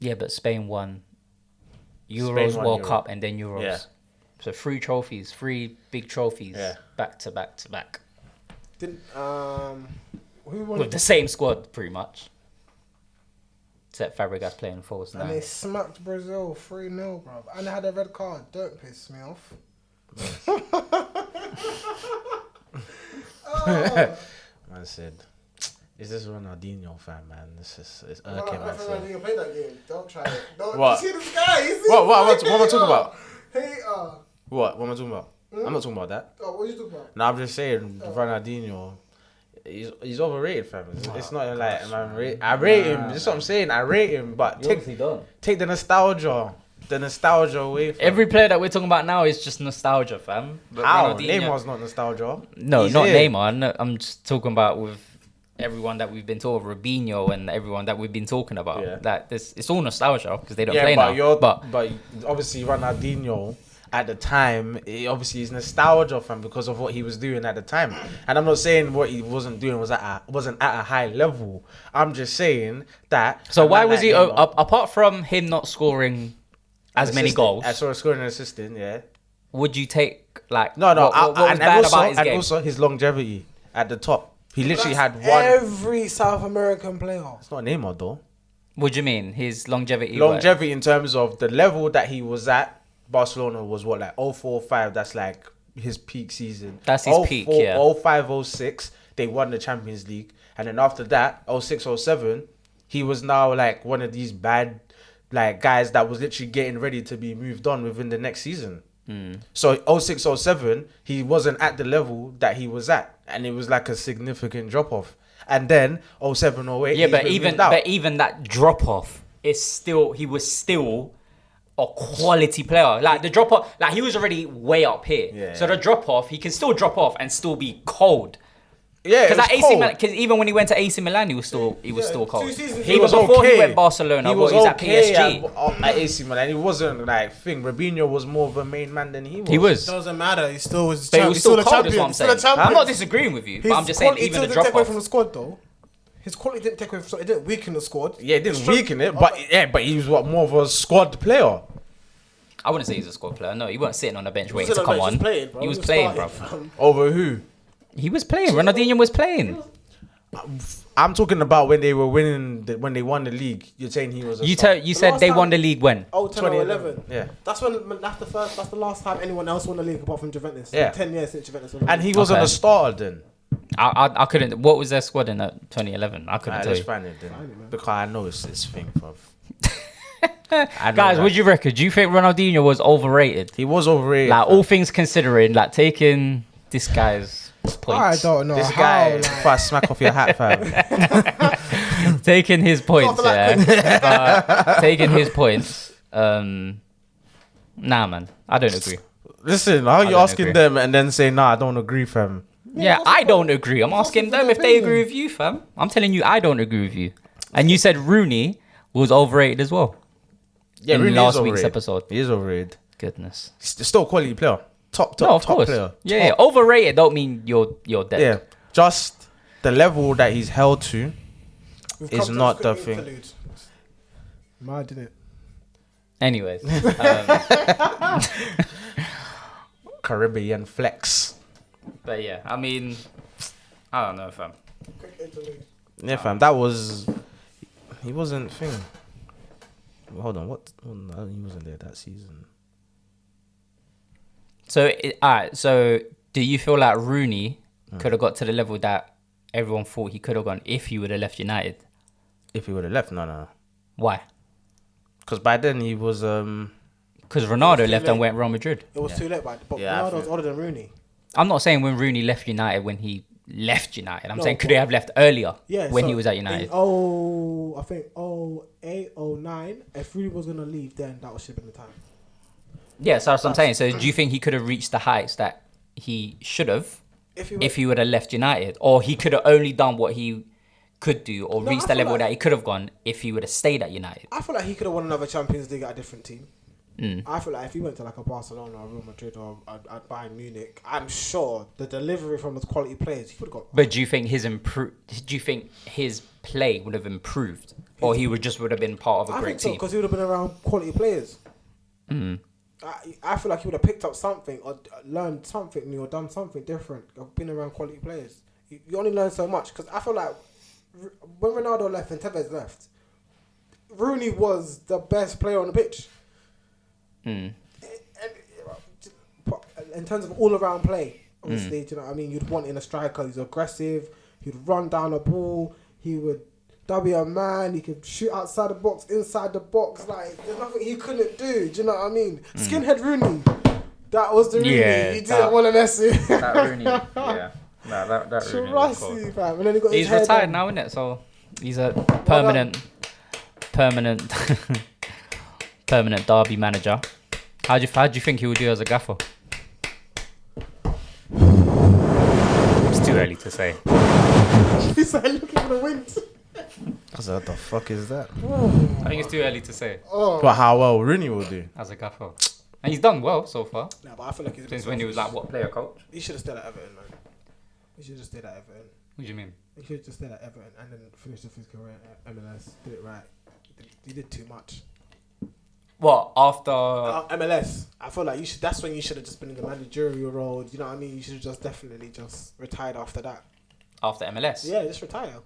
[SPEAKER 1] yeah, but Spain won Euros, World
[SPEAKER 2] Euro.
[SPEAKER 1] Cup, and then Euros.
[SPEAKER 2] Yeah.
[SPEAKER 1] So 3 trophies, 3 big trophies,
[SPEAKER 2] Yeah.
[SPEAKER 1] back to back to back.
[SPEAKER 3] Didn't who won?
[SPEAKER 1] With the same squad, pretty much. Except Fabregas playing false
[SPEAKER 3] And
[SPEAKER 1] now.
[SPEAKER 3] they smacked Brazil 3-0, bro. And they had a red card. Don't piss me off.
[SPEAKER 2] Man said, "Is this Ronaldinho fan, man? This is it's
[SPEAKER 3] Well,
[SPEAKER 2] irking." Man said,
[SPEAKER 3] you play that game. Don't try it. Don't
[SPEAKER 2] What?
[SPEAKER 3] You see this guy? You see
[SPEAKER 2] What am I
[SPEAKER 3] hater.
[SPEAKER 2] talking about?
[SPEAKER 3] Hater.
[SPEAKER 2] What am I talking about? I'm not talking about that.
[SPEAKER 3] Oh, what are you talking about?
[SPEAKER 2] No, I'm just saying Ronaldinho. He's overrated, fam. It's not like I rate him. That's what I'm saying. I rate him, but take the nostalgia away. Fam.
[SPEAKER 1] Every player that we're talking about now is just nostalgia, fam. But
[SPEAKER 2] How?
[SPEAKER 1] Ronaldinho-
[SPEAKER 2] Neymar's not nostalgia.
[SPEAKER 1] No,
[SPEAKER 2] He's
[SPEAKER 1] not
[SPEAKER 2] here.
[SPEAKER 1] Neymar. No, I'm just talking about with everyone that we've been talking, Robinho and everyone that we've been talking about.
[SPEAKER 2] Yeah.
[SPEAKER 1] That it's all nostalgia because they don't
[SPEAKER 2] Yeah,
[SPEAKER 1] play
[SPEAKER 2] but
[SPEAKER 1] now.
[SPEAKER 2] but obviously Ronaldinho at the time, it obviously is nostalgia, fam, because of what he was doing at the time. And I'm not saying what he wasn't doing wasn't at a high level. I'm just saying that.
[SPEAKER 1] So
[SPEAKER 2] a
[SPEAKER 1] why
[SPEAKER 2] man
[SPEAKER 1] was
[SPEAKER 2] like
[SPEAKER 1] he
[SPEAKER 2] Neymar-
[SPEAKER 1] apart from him not scoring as many
[SPEAKER 2] assistant-
[SPEAKER 1] goals?
[SPEAKER 2] I saw him scoring an assistant. Yeah.
[SPEAKER 1] Would you take like
[SPEAKER 2] No.
[SPEAKER 1] What was bad about his game?
[SPEAKER 2] Also his longevity at the top. He literally
[SPEAKER 3] That's
[SPEAKER 2] had one.
[SPEAKER 3] Every South American player.
[SPEAKER 2] It's not Neymar though.
[SPEAKER 1] What do you mean? His longevity.
[SPEAKER 2] Longevity in terms of the level that he was at. Barcelona was what, like 04-05. That's like his peak season.
[SPEAKER 1] That's his peak, yeah.
[SPEAKER 2] 05-06, they won the Champions League, and then after that, 06-07, he was now like one of these bad like guys that was literally getting ready to be moved on within the next season. So 06-07, he wasn't at the level that he was at, and it was like a significant drop off. And then 07-08,
[SPEAKER 1] Yeah,
[SPEAKER 2] he's
[SPEAKER 1] but
[SPEAKER 2] been
[SPEAKER 1] even
[SPEAKER 2] moved out.
[SPEAKER 1] that drop off is still he was still a quality player. Like the drop off, like he was already way up here.
[SPEAKER 2] Yeah.
[SPEAKER 1] So the drop off, he can still drop off and still be cold.
[SPEAKER 2] Yeah,
[SPEAKER 1] Because
[SPEAKER 2] it
[SPEAKER 1] at
[SPEAKER 2] was
[SPEAKER 1] AC
[SPEAKER 2] cold.
[SPEAKER 1] Milan, because even when he went to AC Milan, he was still cold.
[SPEAKER 3] 2 seasons
[SPEAKER 2] He was
[SPEAKER 1] before
[SPEAKER 2] okay.
[SPEAKER 1] he went Barcelona.
[SPEAKER 2] He was
[SPEAKER 1] he was
[SPEAKER 2] okay
[SPEAKER 1] at PSG.
[SPEAKER 2] at AC Milan. He wasn't like thing. Robinho was more of a main man than he was.
[SPEAKER 1] He was.
[SPEAKER 3] Doesn't matter. He still was.
[SPEAKER 1] But he was still
[SPEAKER 3] a
[SPEAKER 1] cold, is
[SPEAKER 3] champion.
[SPEAKER 1] what I'm
[SPEAKER 3] He's still a
[SPEAKER 1] saying.
[SPEAKER 3] champion.
[SPEAKER 1] I'm not disagreeing with you, but I'm just saying
[SPEAKER 3] quality
[SPEAKER 1] even the
[SPEAKER 3] didn't
[SPEAKER 1] drop
[SPEAKER 3] take away
[SPEAKER 1] off.
[SPEAKER 3] from the squad though. His quality didn't take away from. It didn't weaken the squad.
[SPEAKER 2] Yeah, it didn't weaken it, but he was more of a squad player.
[SPEAKER 1] I wouldn't say he's a squad player. No, he wasn't sitting on the bench waiting
[SPEAKER 3] He
[SPEAKER 1] to
[SPEAKER 3] was
[SPEAKER 1] come
[SPEAKER 3] on
[SPEAKER 1] on.
[SPEAKER 3] the bench, he was playing, bro.
[SPEAKER 1] He was
[SPEAKER 3] He was
[SPEAKER 1] playing, bro.
[SPEAKER 3] starting.
[SPEAKER 2] Over who?
[SPEAKER 1] He was playing. Ronaldinho was playing.
[SPEAKER 2] I'm talking about when they were winning, when they won the league. You're saying he was.
[SPEAKER 1] You
[SPEAKER 3] The
[SPEAKER 1] said
[SPEAKER 3] last
[SPEAKER 1] they
[SPEAKER 3] time-
[SPEAKER 1] won the league when?
[SPEAKER 3] Oh, 10 or 11.
[SPEAKER 2] Yeah.
[SPEAKER 3] That's the last time anyone else won the league apart from Juventus.
[SPEAKER 2] Yeah.
[SPEAKER 3] 10 years since Juventus won the
[SPEAKER 2] And
[SPEAKER 3] league.
[SPEAKER 2] he wasn't
[SPEAKER 1] Okay.
[SPEAKER 2] a starter then.
[SPEAKER 1] I couldn't. What was their squad in 2011? I couldn't tell
[SPEAKER 2] Let's
[SPEAKER 1] you.
[SPEAKER 2] find it then,
[SPEAKER 3] man.
[SPEAKER 2] because I know it's this thing, bro.
[SPEAKER 1] Guys, what do you reckon? Do you think Ronaldinho was overrated?
[SPEAKER 2] He was overrated.
[SPEAKER 1] Like all things considering, like taking this guy's points,
[SPEAKER 3] I don't know
[SPEAKER 2] this
[SPEAKER 3] how.
[SPEAKER 2] guy,
[SPEAKER 3] Like,
[SPEAKER 2] if I smack off your hat, fam.
[SPEAKER 1] taking his points,
[SPEAKER 3] feel like
[SPEAKER 1] yeah, taking his points. Nah, man, I don't agree.
[SPEAKER 2] Listen, how are you
[SPEAKER 1] don't
[SPEAKER 2] asking
[SPEAKER 1] agree.
[SPEAKER 2] them and then say, nah, I don't agree, fam?
[SPEAKER 1] Yeah, I don't agree. I'm asking them if they agree with you, fam. I'm telling you, I don't agree with you. And you said Rooney was overrated as well.
[SPEAKER 2] Yeah,
[SPEAKER 1] In
[SPEAKER 2] Rooney
[SPEAKER 1] last
[SPEAKER 2] is
[SPEAKER 1] week's
[SPEAKER 2] overrated.
[SPEAKER 1] episode.
[SPEAKER 2] He is overrated.
[SPEAKER 1] Goodness.
[SPEAKER 2] He's still a quality player. Top
[SPEAKER 1] No, of
[SPEAKER 2] top
[SPEAKER 1] course.
[SPEAKER 2] player.
[SPEAKER 1] Yeah,
[SPEAKER 2] Top.
[SPEAKER 1] overrated don't mean you're dead.
[SPEAKER 2] Yeah, just the level that he's held to
[SPEAKER 3] we've
[SPEAKER 2] is
[SPEAKER 3] come to
[SPEAKER 2] not
[SPEAKER 3] a
[SPEAKER 2] the
[SPEAKER 3] quick
[SPEAKER 2] thing.
[SPEAKER 3] interlude. Mad, didn't it?
[SPEAKER 1] Anyways,
[SPEAKER 2] Caribbean flex.
[SPEAKER 1] but yeah, I mean, I don't know, fam.
[SPEAKER 3] Quick interlude.
[SPEAKER 2] Yeah, fam. That was. He wasn't thing. Hold on, what? Oh, no, he wasn't there that season.
[SPEAKER 1] So, alright. So, do you feel like Rooney could have got to the level that everyone thought he could have gone if he would have left United?
[SPEAKER 2] If he would have left, no.
[SPEAKER 1] Why?
[SPEAKER 2] Because by then he was.
[SPEAKER 1] Because Ronaldo left and went Real Madrid.
[SPEAKER 3] It was too late, but
[SPEAKER 2] Yeah, I
[SPEAKER 3] Ronaldo's
[SPEAKER 2] think-
[SPEAKER 3] older than Rooney.
[SPEAKER 1] I'm not saying when Rooney left United when he left United. I'm
[SPEAKER 3] No,
[SPEAKER 1] saying could
[SPEAKER 3] but-
[SPEAKER 1] he have left earlier
[SPEAKER 3] Yeah,
[SPEAKER 1] when
[SPEAKER 3] so
[SPEAKER 1] he was at United?
[SPEAKER 3] I think 08, 09. If Rooney was gonna leave, then that was shipping the time.
[SPEAKER 1] Yeah, so that's what I'm saying. So do you think he could have reached the heights that he should have if he would have left United? Or he could have only done what he could do or reached the level that he could have gone if he would have stayed at United?
[SPEAKER 3] I feel like he could have won another Champions League at a different team. I feel like if he went to like a Barcelona or Real Madrid or Bayern Munich, I'm sure the delivery from those quality players, he would have got.
[SPEAKER 1] But do you think his play would have improved, or he would have been part of a great team?
[SPEAKER 3] Because he would have been around quality players. I feel like he would have picked up something or learned something new or done something different. Or been around quality players. You only learn so much. Because I feel like when Ronaldo left and Tevez left, Rooney was the best player on the pitch. In terms of all-around play, obviously, do you know what I mean? You'd want in a striker. He's aggressive. He'd run down a ball. He would W a man. He could shoot outside the box, inside the box. Like, there's nothing he couldn't do. Do you know what I mean? Skinhead Rooney. That was the Rooney. You didn't want to mess with. That Rooney. Yeah. That Rooney. Rusty, fam. And then he's
[SPEAKER 1] retired now, isn't it? So he's a permanent Derby manager. How do you think he would do as a gaffer? It's too early to say.
[SPEAKER 3] He's like looking for the wind.
[SPEAKER 2] I was like, what the fuck is that?
[SPEAKER 1] I think it's too early to say.
[SPEAKER 2] But how well Rooney will do
[SPEAKER 1] as a gaffer. And he's done well so far.
[SPEAKER 3] Nah, but I feel like he's
[SPEAKER 1] since when he was like, what, player coach?
[SPEAKER 3] He should have stayed at Everton, man. He should have just stayed at Everton.
[SPEAKER 1] What do you mean?
[SPEAKER 3] He should have just stayed at Everton and then finished off his career at MLS. Did it right. He did too much.
[SPEAKER 1] What, after
[SPEAKER 3] MLS? I feel like that's when you should have just been in the managerial role. You know what I mean? You should have just definitely just retired after that.
[SPEAKER 1] After MLS?
[SPEAKER 3] Yeah, just retire.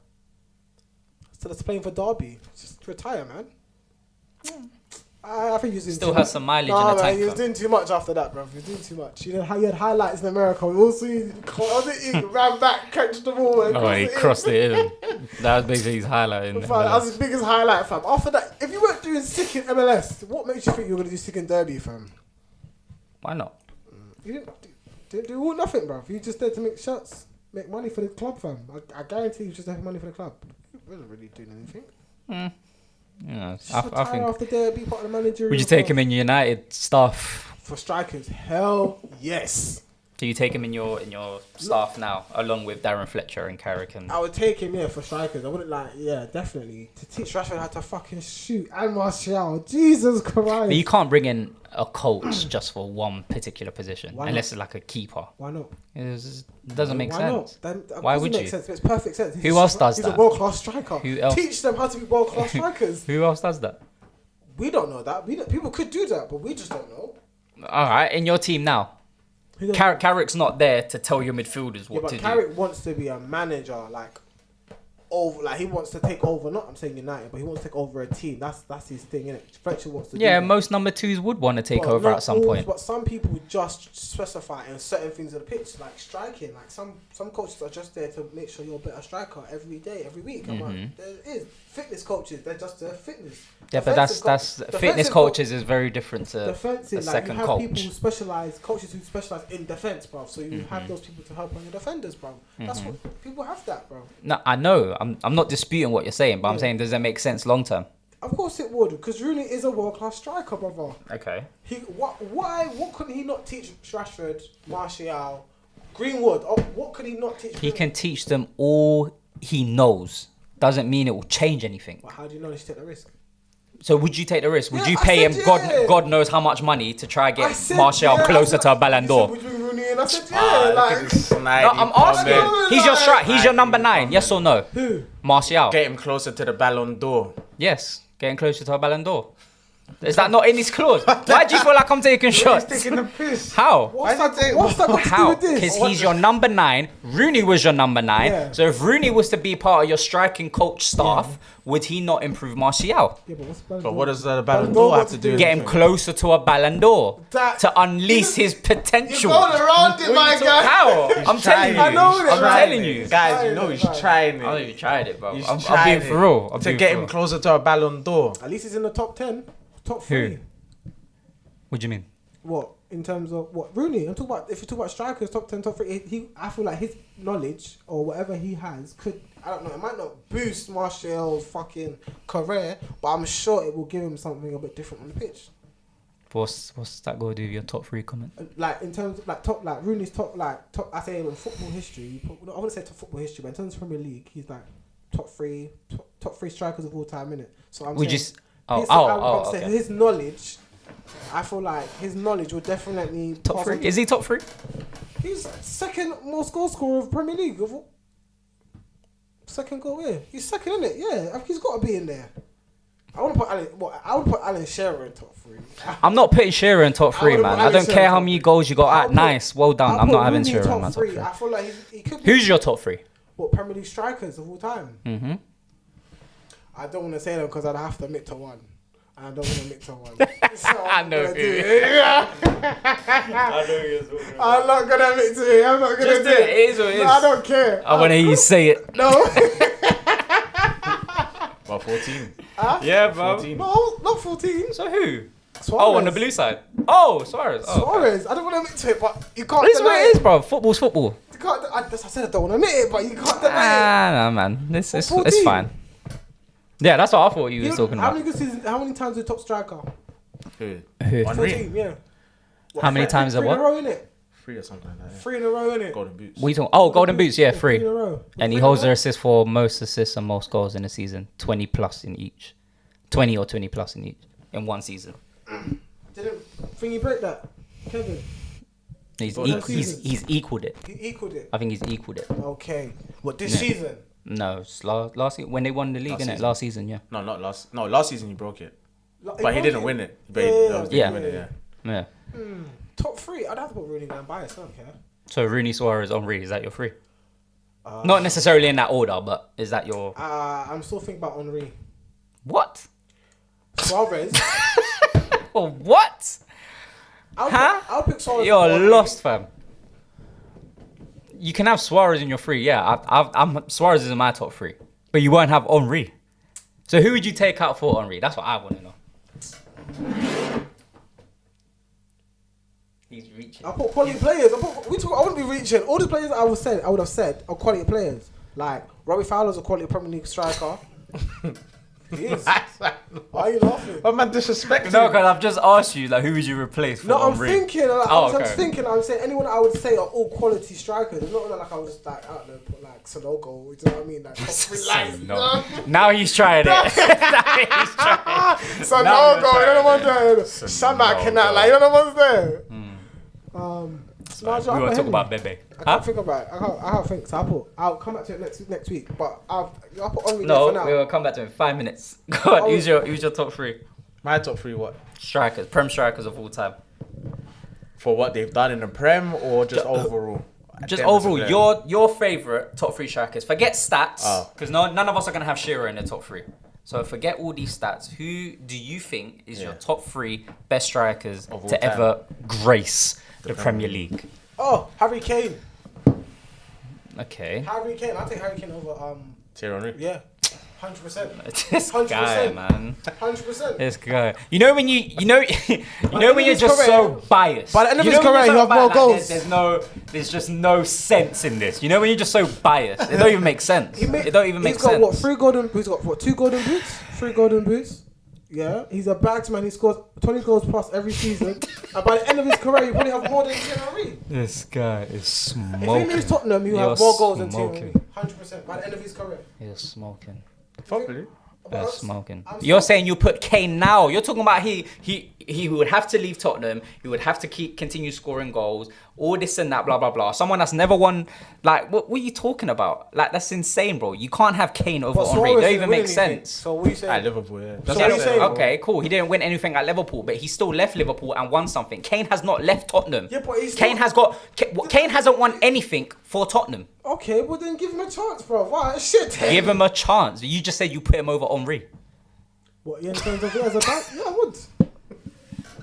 [SPEAKER 3] Instead of playing for Derby, just retire, man. I think he was
[SPEAKER 1] still has some mileage in the tank.
[SPEAKER 3] He was doing too much after that, bro. He was doing too much. You know how you had highlights in America. We also he ran back, catch the ball. And
[SPEAKER 1] he crossed it in. That was basically his highlight. That
[SPEAKER 3] was his biggest highlight, fam. After that, if you weren't doing sick in MLS, what makes you think you were going to do sick in Derby, fam?
[SPEAKER 1] Why not?
[SPEAKER 3] You didn't do all nothing, bro. You just there to make shots, make money for the club, fam. I guarantee you just there for money for the club. You wasn't really doing anything.
[SPEAKER 1] Yeah, I think
[SPEAKER 3] after Derby, part of the manager.
[SPEAKER 1] Would you take him in United staff?
[SPEAKER 3] For strikers, hell yes.
[SPEAKER 1] Do you take him in your staff now, along with Darren Fletcher and Carrick?
[SPEAKER 3] I would take him, for strikers. I wouldn't definitely. To teach Rashford how to fucking shoot and Martial. Jesus Christ.
[SPEAKER 1] But you can't bring in a coach just for one particular position, unless it's like a keeper.
[SPEAKER 3] Why not?
[SPEAKER 1] It doesn't make sense.
[SPEAKER 3] Why would you? It makes perfect sense.
[SPEAKER 1] Who else does that?
[SPEAKER 3] He's a world-class striker.
[SPEAKER 1] Who else?
[SPEAKER 3] Teach them how to be world-class strikers.
[SPEAKER 1] Who else does that?
[SPEAKER 3] We don't know that. People could do that, but we just don't know.
[SPEAKER 1] All right, in your team now. Carrick's not there to tell your midfielders what to do.
[SPEAKER 3] Carrick wants to be a manager, he wants to take over. Not I'm saying United, but he wants to take over a team. That's his thing, innit? Fletcher wants to.
[SPEAKER 1] Yeah, most number twos would want to take over at some point.
[SPEAKER 3] But some people would just specify in certain things of the pitch, like striking. Like some coaches are just there to make sure you're a better striker every day, every week. There is fitness coaches. They're just their fitness.
[SPEAKER 1] Yeah, but that's fitness coaches is very different to defensive.
[SPEAKER 3] Second you have coach. People who specialize, coaches who specialize in defense, bro. So you have those people to help on your defenders, bro. That's what people have that, bro.
[SPEAKER 1] No, I know. I'm not disputing what you're saying, but I'm saying, does that make sense long term?
[SPEAKER 3] Of course it would, because Rooney is a world class striker, brother.
[SPEAKER 1] Okay.
[SPEAKER 3] What couldn't he not teach Rashford, Martial, Greenwood? What could he not teach?
[SPEAKER 1] He can teach them all he knows. Doesn't mean it will change anything.
[SPEAKER 3] Well, how do you know he should take the risk?
[SPEAKER 1] So would you take the risk? Would you pay him God knows how much money to try get Martial closer to a Ballon d'Or?
[SPEAKER 3] I said
[SPEAKER 1] I'm asking. He's your number 9. Yes or no?
[SPEAKER 3] Who?
[SPEAKER 1] Martial.
[SPEAKER 2] Get him closer to the Ballon d'Or.
[SPEAKER 1] Yes, getting closer to a Ballon d'Or. Is that not in his clause? Why do you feel like I'm taking shots?
[SPEAKER 3] He's taking the piss.
[SPEAKER 1] How?
[SPEAKER 3] What's that got to do with this?
[SPEAKER 1] Because he's your number 9. Rooney was your number 9.
[SPEAKER 3] Yeah.
[SPEAKER 1] So if Rooney was to be part of your striking coach staff, would he not improve Martial?
[SPEAKER 3] Yeah, but what's Ballon d'Or?
[SPEAKER 2] But what does the Ballon d'Or have to do?
[SPEAKER 1] Get him closer to a Ballon d'Or to unleash his potential.
[SPEAKER 3] You're going around it, my guy.
[SPEAKER 1] How? I'm telling you. I'm telling you.
[SPEAKER 2] Guys, you know he's trying it.
[SPEAKER 1] I know you tried it, bro.
[SPEAKER 2] I'm
[SPEAKER 1] being for real.
[SPEAKER 2] To get him closer to a Ballon d'Or.
[SPEAKER 3] At least he's in the top 10, top 3.
[SPEAKER 1] Who? What do you mean?
[SPEAKER 3] What in terms of what Rooney? I'm talking about. If you talk about strikers, top 10, top 3. I feel like his knowledge or whatever he has could. I don't know. It might not boost Martial's fucking career, but I'm sure it will give him something a bit different on the pitch.
[SPEAKER 1] What's that got to do with your top 3 comment?
[SPEAKER 3] Like in terms of like top, like Rooney's top. I say in football history. I wouldn't say top football history, but in terms of Premier League, he's like top three strikers of all time, innit? So I'm saying his knowledge. I feel like his knowledge will definitely
[SPEAKER 1] top 3. Is he top 3?
[SPEAKER 3] He's second most goal scorer of Premier League. Second goal, yeah. He's second, innit? Yeah, he's got to be in there. I would put Alan Shearer in top 3.
[SPEAKER 1] I'm not putting Shearer in top 3, man. I don't care how many goals you got. Nice, well done. I'm not having Shearer in my top 3.
[SPEAKER 3] I feel like he could be.
[SPEAKER 1] Who's your top 3?
[SPEAKER 3] What, Premier League strikers of all time?
[SPEAKER 1] Mm-hmm.
[SPEAKER 3] I don't want to say them because I'd have to admit to one. I don't want to admit to one. So
[SPEAKER 1] I know who.
[SPEAKER 2] I know you as well.
[SPEAKER 3] I'm not going to admit to it. I'm not going to do it.
[SPEAKER 1] It is what it is.
[SPEAKER 3] No, I don't care.
[SPEAKER 1] I want to hear you say it.
[SPEAKER 3] No.
[SPEAKER 2] About 14.
[SPEAKER 3] Huh?
[SPEAKER 1] Yeah, bro.
[SPEAKER 2] 14.
[SPEAKER 3] No, not 14.
[SPEAKER 1] So who?
[SPEAKER 3] Suarez.
[SPEAKER 1] Oh, on the blue side. Oh, Suarez. Oh,
[SPEAKER 3] Suarez. I don't want to admit to it, but you can't
[SPEAKER 1] This is
[SPEAKER 3] deny
[SPEAKER 1] what it is, bro. Football's football.
[SPEAKER 3] You can't, I said I don't want to admit it, but you can't deny it.
[SPEAKER 1] Nah, man. It's fine. Yeah, that's what I thought you was talking about.
[SPEAKER 3] How many times was top striker?
[SPEAKER 2] Who?
[SPEAKER 3] 14, yeah.
[SPEAKER 1] How many times
[SPEAKER 3] a
[SPEAKER 1] what?
[SPEAKER 3] 3 in a row, innit?
[SPEAKER 2] 3 or something like that. Yeah.
[SPEAKER 3] 3 in a row, innit?
[SPEAKER 2] Golden boots.
[SPEAKER 1] We talking? Oh, golden boots. Yeah, 3.
[SPEAKER 3] 3 in a row.
[SPEAKER 1] And he holds the assist for most assists and most goals in a season. 20 plus in each. 20 or 20 plus in each in one season.
[SPEAKER 3] Didn't Thingy break that, Kevin?
[SPEAKER 1] He's equaled it.
[SPEAKER 3] He equaled it.
[SPEAKER 1] I think he's equaled it.
[SPEAKER 3] Okay. What, this season?
[SPEAKER 1] No, it's last season when they won the league, innit? Last season, yeah.
[SPEAKER 2] No, not last. No, last season he broke it. But he didn't win it. But he didn't win it, yeah.
[SPEAKER 3] Top 3. I'd have to put Rooney down bias. I don't care.
[SPEAKER 1] So Rooney, Suarez, Henry, is that your 3? Not necessarily in that order, but is that your?
[SPEAKER 3] I'm still thinking about Henry.
[SPEAKER 1] What?
[SPEAKER 3] Suarez.
[SPEAKER 1] Oh, what?
[SPEAKER 3] I'll pick Suarez.
[SPEAKER 1] You're lost, fam. You can have Suarez in your 3, yeah. I'm Suarez is in my top 3, but you won't have Henry. So who would you take out for Henry? That's what I want to know. He's reaching.
[SPEAKER 3] I put quality players. I wouldn't be reaching. All the players I would have said are quality players. Like Robbie Fowler's a quality Premier League striker. He is. Why are you laughing?
[SPEAKER 2] I'm not disrespecting.
[SPEAKER 1] No, because I've just asked you, like, who would you replace for Henry?
[SPEAKER 3] I'm thinking. I'm saying anyone I would say are all quality strikers. It's not like I was just like out there put like Sanogo. You know what I mean? Like top 3 lines.
[SPEAKER 1] No. Now he's trying it.
[SPEAKER 3] Sanogo. You know the ones there. Samak and that. Like you know the ones there.
[SPEAKER 1] We want to talk about Bebe.
[SPEAKER 3] I can't think about it. I can't think. So I'll come back to it next week. But I'll put Henry there for now.
[SPEAKER 1] No, we'll come back to it in 5 minutes. Go on, who's your top 3?
[SPEAKER 2] My top 3 what?
[SPEAKER 1] Strikers, Prem strikers of all time.
[SPEAKER 2] For what they've done in the Prem or just overall?
[SPEAKER 1] Just overall, your favourite top 3 strikers. Forget stats, because none of us are going to have Shearer in the top 3. So forget all these stats. Who do you think is your top 3 best strikers to ever grace the Premier League?
[SPEAKER 3] Oh, Harry Kane.
[SPEAKER 1] Okay.
[SPEAKER 3] Harry Kane. I'll take Harry Kane over
[SPEAKER 2] Thierry Henry.
[SPEAKER 3] Yeah. 100%.
[SPEAKER 1] This
[SPEAKER 3] 100%.
[SPEAKER 1] guy, man.
[SPEAKER 3] 100%.
[SPEAKER 1] This guy. You know when when you're just so biased.
[SPEAKER 3] By the end of his career, you have more goals.
[SPEAKER 1] There's just no sense in this. You know when you're just so biased, it don't even make sense. It don't even make sense.
[SPEAKER 3] He's got what? 3 golden boots. He's got what? 2 golden boots. 3 golden boots. Yeah, he's a bagsman. He scores 20 goals plus every season. And by the end of his career, he probably have more than Thierry Henry.
[SPEAKER 1] This guy is smoking.
[SPEAKER 3] If he leaves Tottenham, he'll have more goals than Thierry Henry. 100% by the end of his career.
[SPEAKER 1] He's smoking.
[SPEAKER 2] Probably.
[SPEAKER 1] They're smoking. You're saying you put Kane now. You're talking about he would have to leave Tottenham. He would have to continue scoring goals. All this and that, blah, blah, blah. Someone that's never won. Like, what are you talking about? Like, that's insane, bro. You can't have Kane over Henry. It don't even make sense.
[SPEAKER 3] So what are you saying?
[SPEAKER 2] At Liverpool, yeah.
[SPEAKER 3] So what are you saying?
[SPEAKER 1] Okay, cool. He didn't win anything at Liverpool, but he still left Liverpool and won something. Kane has not left Tottenham.
[SPEAKER 3] Yeah, but he's
[SPEAKER 1] Kane hasn't won anything for Tottenham.
[SPEAKER 3] Okay, well then give him a chance, bro. Why? Shit.
[SPEAKER 1] Give him a chance. You just said you put him over Henry.
[SPEAKER 3] What, in terms of as a back? Yeah, I would.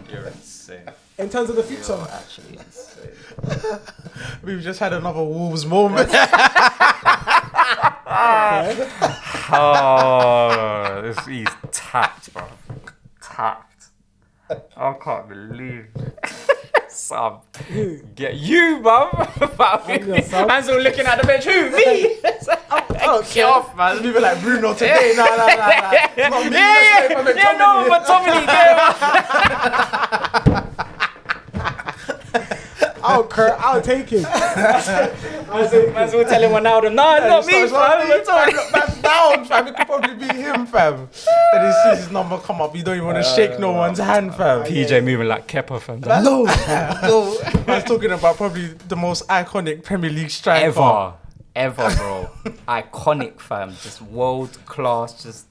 [SPEAKER 2] You're insane.
[SPEAKER 3] In terms of the future.
[SPEAKER 1] You're actually insane.
[SPEAKER 2] We've just had another Wolves moment.
[SPEAKER 1] Oh, he's tapped, bro. Tapped. I can't believe Sam. Get you, bro. Hands all looking at the bench. Who? Me? Get off, man.
[SPEAKER 2] People like Bruno today. Nah. Not me.
[SPEAKER 1] But Tommy.
[SPEAKER 3] I'll take it.
[SPEAKER 1] Man's all telling Ronaldo, no, it's not me, fam.
[SPEAKER 2] Man's down, fam. It could probably be him, fam. Then he sees his number come up. You don't even want to shake no one's hand, fam.
[SPEAKER 1] PJ moving like Kepa, fam.
[SPEAKER 2] No. Man's talking about probably the most iconic Premier League striker.
[SPEAKER 1] Ever, bro. Iconic, fam. Just world class. Just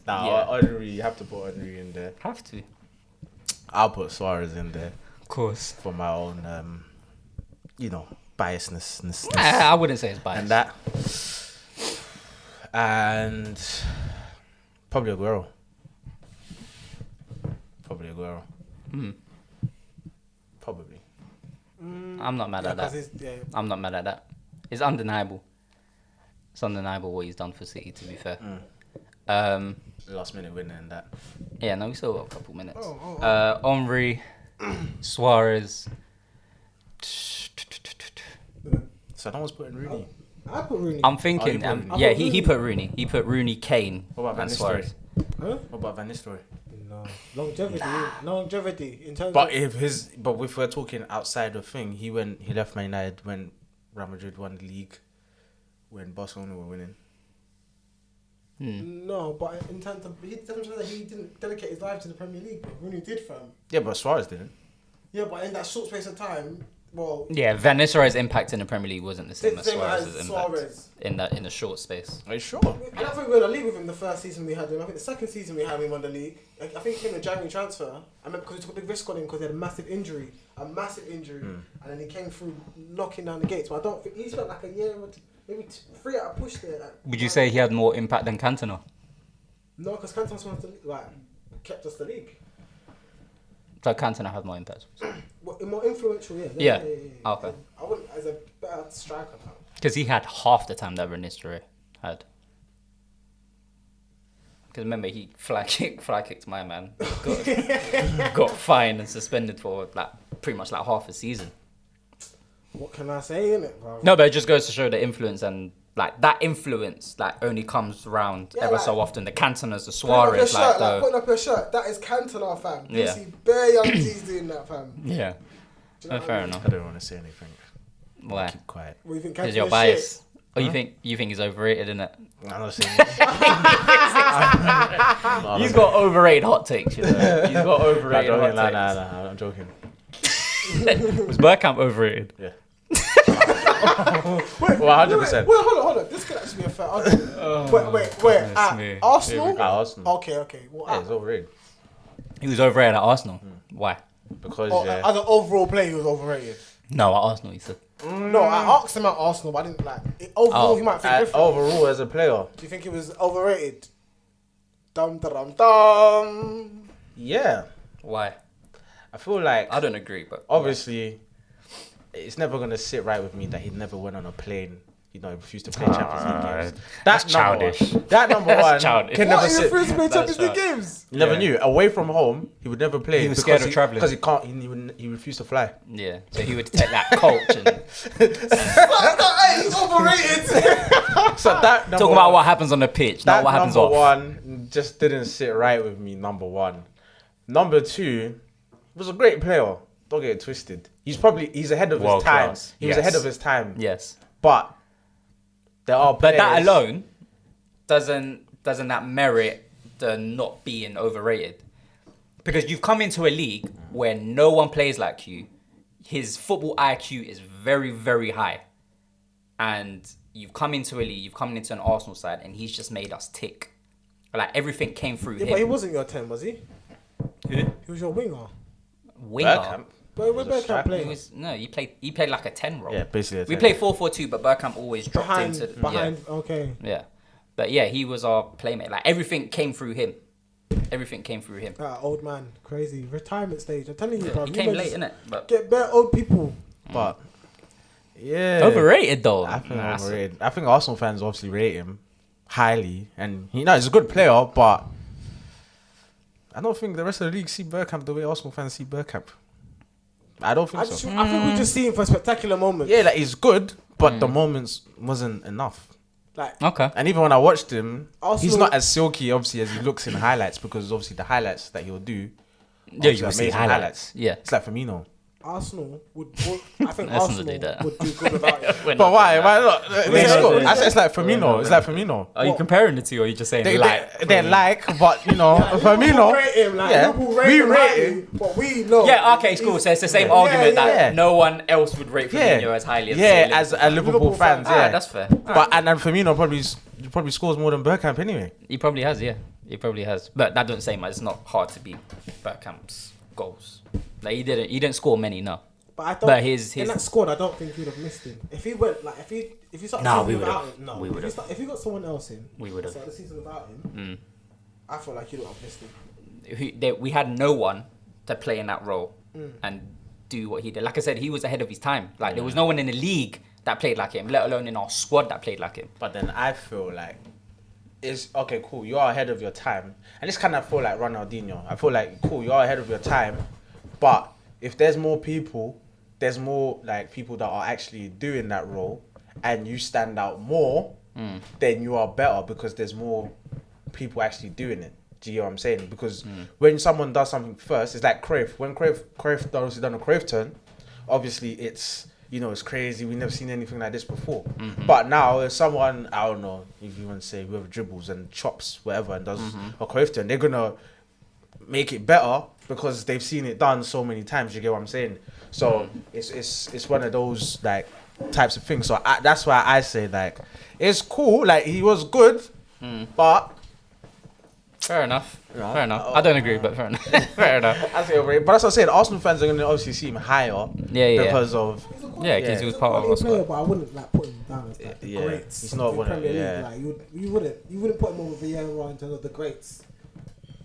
[SPEAKER 2] Henry, you have to put Henry in there.
[SPEAKER 1] Have to.
[SPEAKER 2] I'll put Suarez in there.
[SPEAKER 1] Of course.
[SPEAKER 2] For my own, biasness.
[SPEAKER 1] I wouldn't say it's biased.
[SPEAKER 2] And that. And probably Aguero. Probably.
[SPEAKER 1] I'm not mad at that. I'm not mad at that. It's undeniable. It's undeniable what he's done for City, to be fair.
[SPEAKER 2] Last minute winner and that.
[SPEAKER 1] Yeah, no, we still got a couple minutes. Henry, Suarez.
[SPEAKER 2] So no one's putting Rooney.
[SPEAKER 3] I put Rooney.
[SPEAKER 1] I'm thinking, he put Rooney. He put Rooney, Kane,
[SPEAKER 2] what about
[SPEAKER 1] and
[SPEAKER 2] Van
[SPEAKER 1] Suarez.
[SPEAKER 2] Huh? What about Van Nistelrooy?
[SPEAKER 3] No. Longevity in terms
[SPEAKER 2] but if we're talking outside of thing, he left Man United when Real Madrid won the league, when Barcelona were winning.
[SPEAKER 3] No, but in terms of he didn't dedicate his life to the Premier League. But Rooney did, fam.
[SPEAKER 2] Yeah, but Suarez didn't.
[SPEAKER 3] Yeah, but in that short space of time,
[SPEAKER 1] Van Nistelrooy's impact in the Premier League wasn't the same as Suarez's impact
[SPEAKER 3] Suarez.
[SPEAKER 1] in the short space.
[SPEAKER 2] Are you sure?
[SPEAKER 3] I don't think we won the league with him the first season we had him. I think the second season we had him won the league. I think he came in a January transfer. I remember because we took a big risk on him because he had a massive injury, and then he came through knocking down the gates. But I don't think he spent like a year or maybe 3 at a push there.
[SPEAKER 1] Would you say he had more impact than Cantona?
[SPEAKER 3] No, because Cantona's kept us the league.
[SPEAKER 1] So Cantona had more impact.
[SPEAKER 3] More influential, yeah.
[SPEAKER 1] Yeah. Okay.
[SPEAKER 3] I wouldn't as a better striker now.
[SPEAKER 1] Because he had half the time that Van Nistelrooy had. Because remember, he fly kicked my man. Got fined and suspended for pretty much half a season.
[SPEAKER 3] What can I say, innit, bro?
[SPEAKER 1] No, but it just goes to show the influence and that influence only comes around ever so often. The Cantonas, the Suarez,
[SPEAKER 3] putting up your shirt. That is Cantona, fam. You see bare young G's doing that, fam.
[SPEAKER 1] Yeah. Fair enough.
[SPEAKER 2] I don't want to say anything.
[SPEAKER 1] Why?
[SPEAKER 2] Keep quiet.
[SPEAKER 3] Well, you think
[SPEAKER 1] Because you're biased. Or you think he's overrated, innit?
[SPEAKER 2] I'm not saying
[SPEAKER 1] He's got overrated hot takes, you know. He's got overrated hot takes.
[SPEAKER 2] Nah, I'm joking.
[SPEAKER 1] Was Bergkamp overrated?
[SPEAKER 2] Yeah. 100%.
[SPEAKER 3] Wait, hold on. This could actually be a fair argument. Wait. Arsenal?
[SPEAKER 2] Arsenal.
[SPEAKER 3] Okay.
[SPEAKER 2] Well, it's overrated.
[SPEAKER 1] He was overrated at Arsenal. Why?
[SPEAKER 2] Because
[SPEAKER 3] as an overall player, he was overrated.
[SPEAKER 1] No, at Arsenal, he said.
[SPEAKER 3] No, I asked him at Arsenal, but I didn't overall. He might think different.
[SPEAKER 2] Overall, as a player,
[SPEAKER 3] do you think he was overrated? Dum.
[SPEAKER 1] Yeah. Why?
[SPEAKER 2] I feel like
[SPEAKER 1] I don't agree, but
[SPEAKER 2] obviously, it's never gonna sit right with me that he never went on a plane. He refused to play Champions League games. That's childish. That number one
[SPEAKER 1] childish.
[SPEAKER 2] can never sit.
[SPEAKER 3] He refused to play Champions League games.
[SPEAKER 2] You never knew. Away from home, he would never play.
[SPEAKER 1] He was scared of traveling
[SPEAKER 2] because he can't. He refused to fly.
[SPEAKER 1] Yeah, so he would take that coach and.
[SPEAKER 3] He's overrated.
[SPEAKER 2] So that
[SPEAKER 1] talk about what happens on the pitch, not what happens off.
[SPEAKER 2] Number one just didn't sit right with me. Number one. Number two, he was a great player. Don't get it twisted. He's ahead of his time. He was ahead of his time.
[SPEAKER 1] Yes,
[SPEAKER 2] but there are players.
[SPEAKER 1] But that alone doesn't that merit the not being overrated? Because you've come into a league where no one plays like you. His football IQ is very, very high. And you've come into a league, you've come into an Arsenal side, and he's just made us tick. Everything came through him.
[SPEAKER 3] But he wasn't your 10, was he?
[SPEAKER 1] Who?
[SPEAKER 3] He was your winger.
[SPEAKER 1] Winger?
[SPEAKER 3] But where Bergkamp played?
[SPEAKER 1] He played like a 10 role.
[SPEAKER 2] Yeah, basically.
[SPEAKER 1] We played 4-4-2, but Bergkamp always dropped into...
[SPEAKER 3] Behind, okay.
[SPEAKER 1] Yeah. But yeah, he was our playmate. Everything came through him.
[SPEAKER 3] Old man, crazy. Retirement stage. I'm telling you, bro.
[SPEAKER 1] He came late, innit? But
[SPEAKER 3] get better old people.
[SPEAKER 2] But, yeah.
[SPEAKER 1] Overrated, though.
[SPEAKER 2] I think overrated. I think Arsenal fans obviously rate him highly. And, he's a good player, but I don't think the rest of the league see Bergkamp the way Arsenal fans see Bergkamp. I don't think so.
[SPEAKER 3] I think we just see him for spectacular moments.
[SPEAKER 2] Yeah, he's good, but the moments wasn't enough.
[SPEAKER 3] Like,
[SPEAKER 1] Okay.
[SPEAKER 2] And even when I watched him,
[SPEAKER 3] Arsenal,
[SPEAKER 2] he's not as silky, obviously, as he looks in highlights, because obviously the highlights that he'll do,
[SPEAKER 1] Yeah, you will
[SPEAKER 2] amazing
[SPEAKER 1] see highlights. Yeah.
[SPEAKER 2] It's like Firmino.
[SPEAKER 3] Arsenal would I think
[SPEAKER 1] Let's
[SPEAKER 3] Arsenal
[SPEAKER 1] not do that.
[SPEAKER 3] would do good without him.
[SPEAKER 2] But why? Why not? They
[SPEAKER 1] not
[SPEAKER 2] score.
[SPEAKER 1] doing
[SPEAKER 2] I said it's like
[SPEAKER 1] We're
[SPEAKER 2] Firmino.
[SPEAKER 1] not
[SPEAKER 2] It's
[SPEAKER 1] doing
[SPEAKER 2] like Firmino.
[SPEAKER 1] Are you comparing the two, or are you just saying
[SPEAKER 2] They're
[SPEAKER 1] Firmino?
[SPEAKER 2] like, but you know, Firmino.
[SPEAKER 3] Rate him, like,
[SPEAKER 2] Yeah,
[SPEAKER 3] Liverpool rate
[SPEAKER 2] we
[SPEAKER 3] him
[SPEAKER 2] rate
[SPEAKER 3] highly,
[SPEAKER 2] him.
[SPEAKER 3] but we know.
[SPEAKER 1] Yeah, okay, it's cool. So it's the same
[SPEAKER 3] Yeah.
[SPEAKER 1] argument
[SPEAKER 3] Yeah,
[SPEAKER 1] that
[SPEAKER 2] yeah.
[SPEAKER 1] no one else would rate Firmino as highly as say
[SPEAKER 2] As
[SPEAKER 1] Liverpool.
[SPEAKER 2] Liverpool
[SPEAKER 3] Liverpool
[SPEAKER 2] fans.
[SPEAKER 3] fans.
[SPEAKER 2] Yeah,
[SPEAKER 1] That's fair.
[SPEAKER 2] But and Firmino probably scores more than Bergkamp anyway.
[SPEAKER 1] He probably has, yeah. He probably has. But that doesn't say much. It's not hard to beat Bergkamp's goals. Like he didn't score many, no.
[SPEAKER 3] But I don't.
[SPEAKER 1] But his
[SPEAKER 3] in that squad, I don't think you'd have missed him. If he went like if you started
[SPEAKER 1] Nah,
[SPEAKER 3] the
[SPEAKER 1] we
[SPEAKER 3] season
[SPEAKER 1] would've.
[SPEAKER 3] without him, no.
[SPEAKER 1] We would've.
[SPEAKER 3] If you got someone else in,
[SPEAKER 1] We would've.
[SPEAKER 3] started the season without him. I feel like you'd have missed him.
[SPEAKER 1] we had no one to play in that role and do what he did. Like I said, he was ahead of his time. Like there was no one in the league that played like him, let alone in our squad that played like him.
[SPEAKER 2] But then I feel like it's okay, cool. You are ahead of your time, and this kind of feel like Ronaldinho. I feel like cool. You are ahead of your time, but if there's more people, there's more like people that are actually doing that role, and you stand out more, then you are better because there's more people actually doing it. Do you know what I'm saying? Because when someone does something first, it's like Cruyff. When Cruyff done a Cruyff turn, obviously it's, you know, it's crazy. We've never seen anything like this before. But now if someone, I don't know, if you want to say whoever dribbles and chops, whatever, and does a Cruyff turn, they're going to make it better because they've seen it done so many times. You get what I'm saying? So it's one of those like types of things. So that's why I say like it's cool. Like he was good, but
[SPEAKER 1] Fair enough. Fair enough. I don't agree, but fair enough. Fair enough.
[SPEAKER 2] I say overrated. But that's what I'm saying. Arsenal fans are going to obviously see him higher.
[SPEAKER 1] Yeah.
[SPEAKER 2] Because of
[SPEAKER 1] Yeah, because he was
[SPEAKER 3] He's a
[SPEAKER 1] part of
[SPEAKER 3] quality
[SPEAKER 1] our
[SPEAKER 3] player,
[SPEAKER 1] squad.
[SPEAKER 3] but I wouldn't like put him down as like the
[SPEAKER 2] Yeah,
[SPEAKER 3] greats.
[SPEAKER 2] he's not
[SPEAKER 3] in
[SPEAKER 2] one of-
[SPEAKER 3] Premier League.
[SPEAKER 2] yeah.
[SPEAKER 3] Like you wouldn't put him over Vieira in terms of the greats.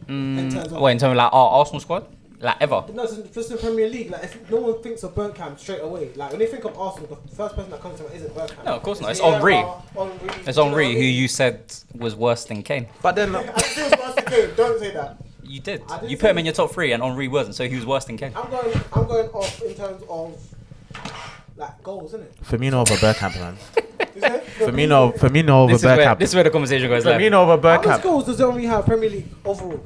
[SPEAKER 3] In terms of
[SPEAKER 1] Wait, in terms of like our Arsenal squad? Like ever?
[SPEAKER 3] no, it's just in the Premier League. Like if no one thinks of Bergkamp straight away, like when they think of Arsenal, the first person that comes to mind isn't Bergkamp.
[SPEAKER 1] No, of course not. It's
[SPEAKER 3] Vieira,
[SPEAKER 1] Henry.
[SPEAKER 3] Do
[SPEAKER 1] It's
[SPEAKER 3] you know
[SPEAKER 1] Henry,
[SPEAKER 3] what I
[SPEAKER 1] who
[SPEAKER 3] mean?
[SPEAKER 1] you said was worse than Kane.
[SPEAKER 2] But then
[SPEAKER 3] I still was worse than Kane. Don't say that.
[SPEAKER 1] You did.
[SPEAKER 3] I didn't
[SPEAKER 1] You put him
[SPEAKER 3] say-
[SPEAKER 1] in your top three, and Henry wasn't, so he was worse than Kane.
[SPEAKER 3] I'm going off in terms of like goals, isn't it?
[SPEAKER 2] Firmino over Bergkamp, man.
[SPEAKER 3] You say?
[SPEAKER 2] Firmino over
[SPEAKER 1] This
[SPEAKER 2] Bergkamp.
[SPEAKER 1] is where the conversation goes left.
[SPEAKER 2] Firmino over
[SPEAKER 3] How much
[SPEAKER 2] Bergkamp.
[SPEAKER 3] goals does Henry have Premier League overall?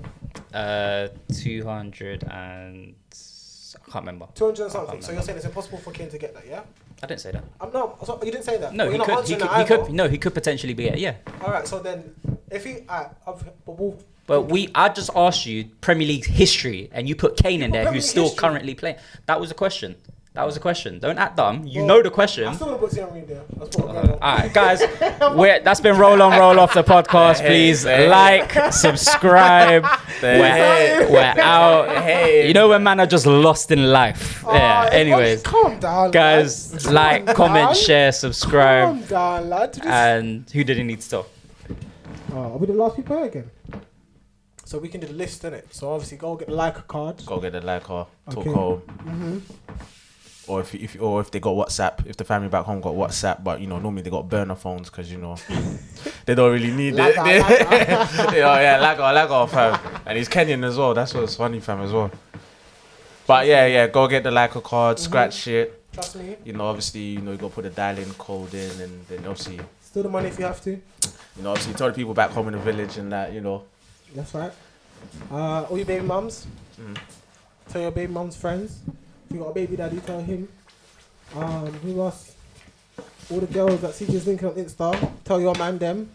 [SPEAKER 1] 200 and I can't remember.
[SPEAKER 3] 200 and something. So you're saying it's impossible for Kane to get that, yeah?
[SPEAKER 1] I didn't say that.
[SPEAKER 3] No, so you didn't say that.
[SPEAKER 1] No,
[SPEAKER 3] Well,
[SPEAKER 1] he
[SPEAKER 3] you're not
[SPEAKER 1] could. He
[SPEAKER 3] answering
[SPEAKER 1] could.
[SPEAKER 3] that
[SPEAKER 1] He could.
[SPEAKER 3] either.
[SPEAKER 1] No, he could potentially be it. Yeah.
[SPEAKER 3] All right, so then if he,
[SPEAKER 1] But I just asked you Premier League history, and you put Kane in there,
[SPEAKER 3] Premier
[SPEAKER 1] who's
[SPEAKER 3] League
[SPEAKER 1] still
[SPEAKER 3] history.
[SPEAKER 1] currently playing. That was a question. Don't act dumb. You know the question.
[SPEAKER 3] I'm still gonna put Henry in there. That's what I'm
[SPEAKER 1] All right, guys. That's been roll on, roll off the podcast. Please like, subscribe. We're out.
[SPEAKER 2] Hey.
[SPEAKER 1] You know when man are just lost in life. Yeah. Anyways,
[SPEAKER 3] calm down,
[SPEAKER 1] guys, like,
[SPEAKER 3] Calm
[SPEAKER 1] comment,
[SPEAKER 3] down.
[SPEAKER 1] share, subscribe,
[SPEAKER 3] Calm down, lad.
[SPEAKER 1] and who didn't need to stop?
[SPEAKER 3] Are we the last people here again? So we can do the list, innit? So obviously go get the like card.
[SPEAKER 2] Go get the like or talk
[SPEAKER 3] Okay.
[SPEAKER 2] home. Or if they got WhatsApp, if the family back home got WhatsApp, but you know normally they got burner phones because you know they don't really need it. Lagger, fam, and he's Kenyan as well. That's what's funny, fam, as well. But yeah, go get the like card, scratch it.
[SPEAKER 3] Trust me.
[SPEAKER 2] You know, obviously, you got to put the dial-in code in, and then obviously,
[SPEAKER 3] Still the money if you have to.
[SPEAKER 2] obviously tell the people back home in the village and that,
[SPEAKER 3] That's right. All your baby mums. Tell your baby mums friends. If you got a baby daddy, tell him. Who else? All the girls that see you linking on Insta. Tell your man them.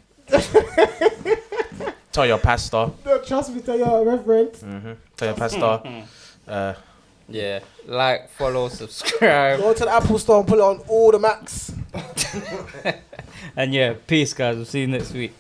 [SPEAKER 2] Tell your pastor.
[SPEAKER 3] No, trust me. Tell your reverend.
[SPEAKER 2] Tell your pastor.
[SPEAKER 1] Yeah, like, follow, subscribe,
[SPEAKER 3] Go to the Apple Store and put it on all the Macs.
[SPEAKER 1] and yeah, peace, guys. We'll see you next week.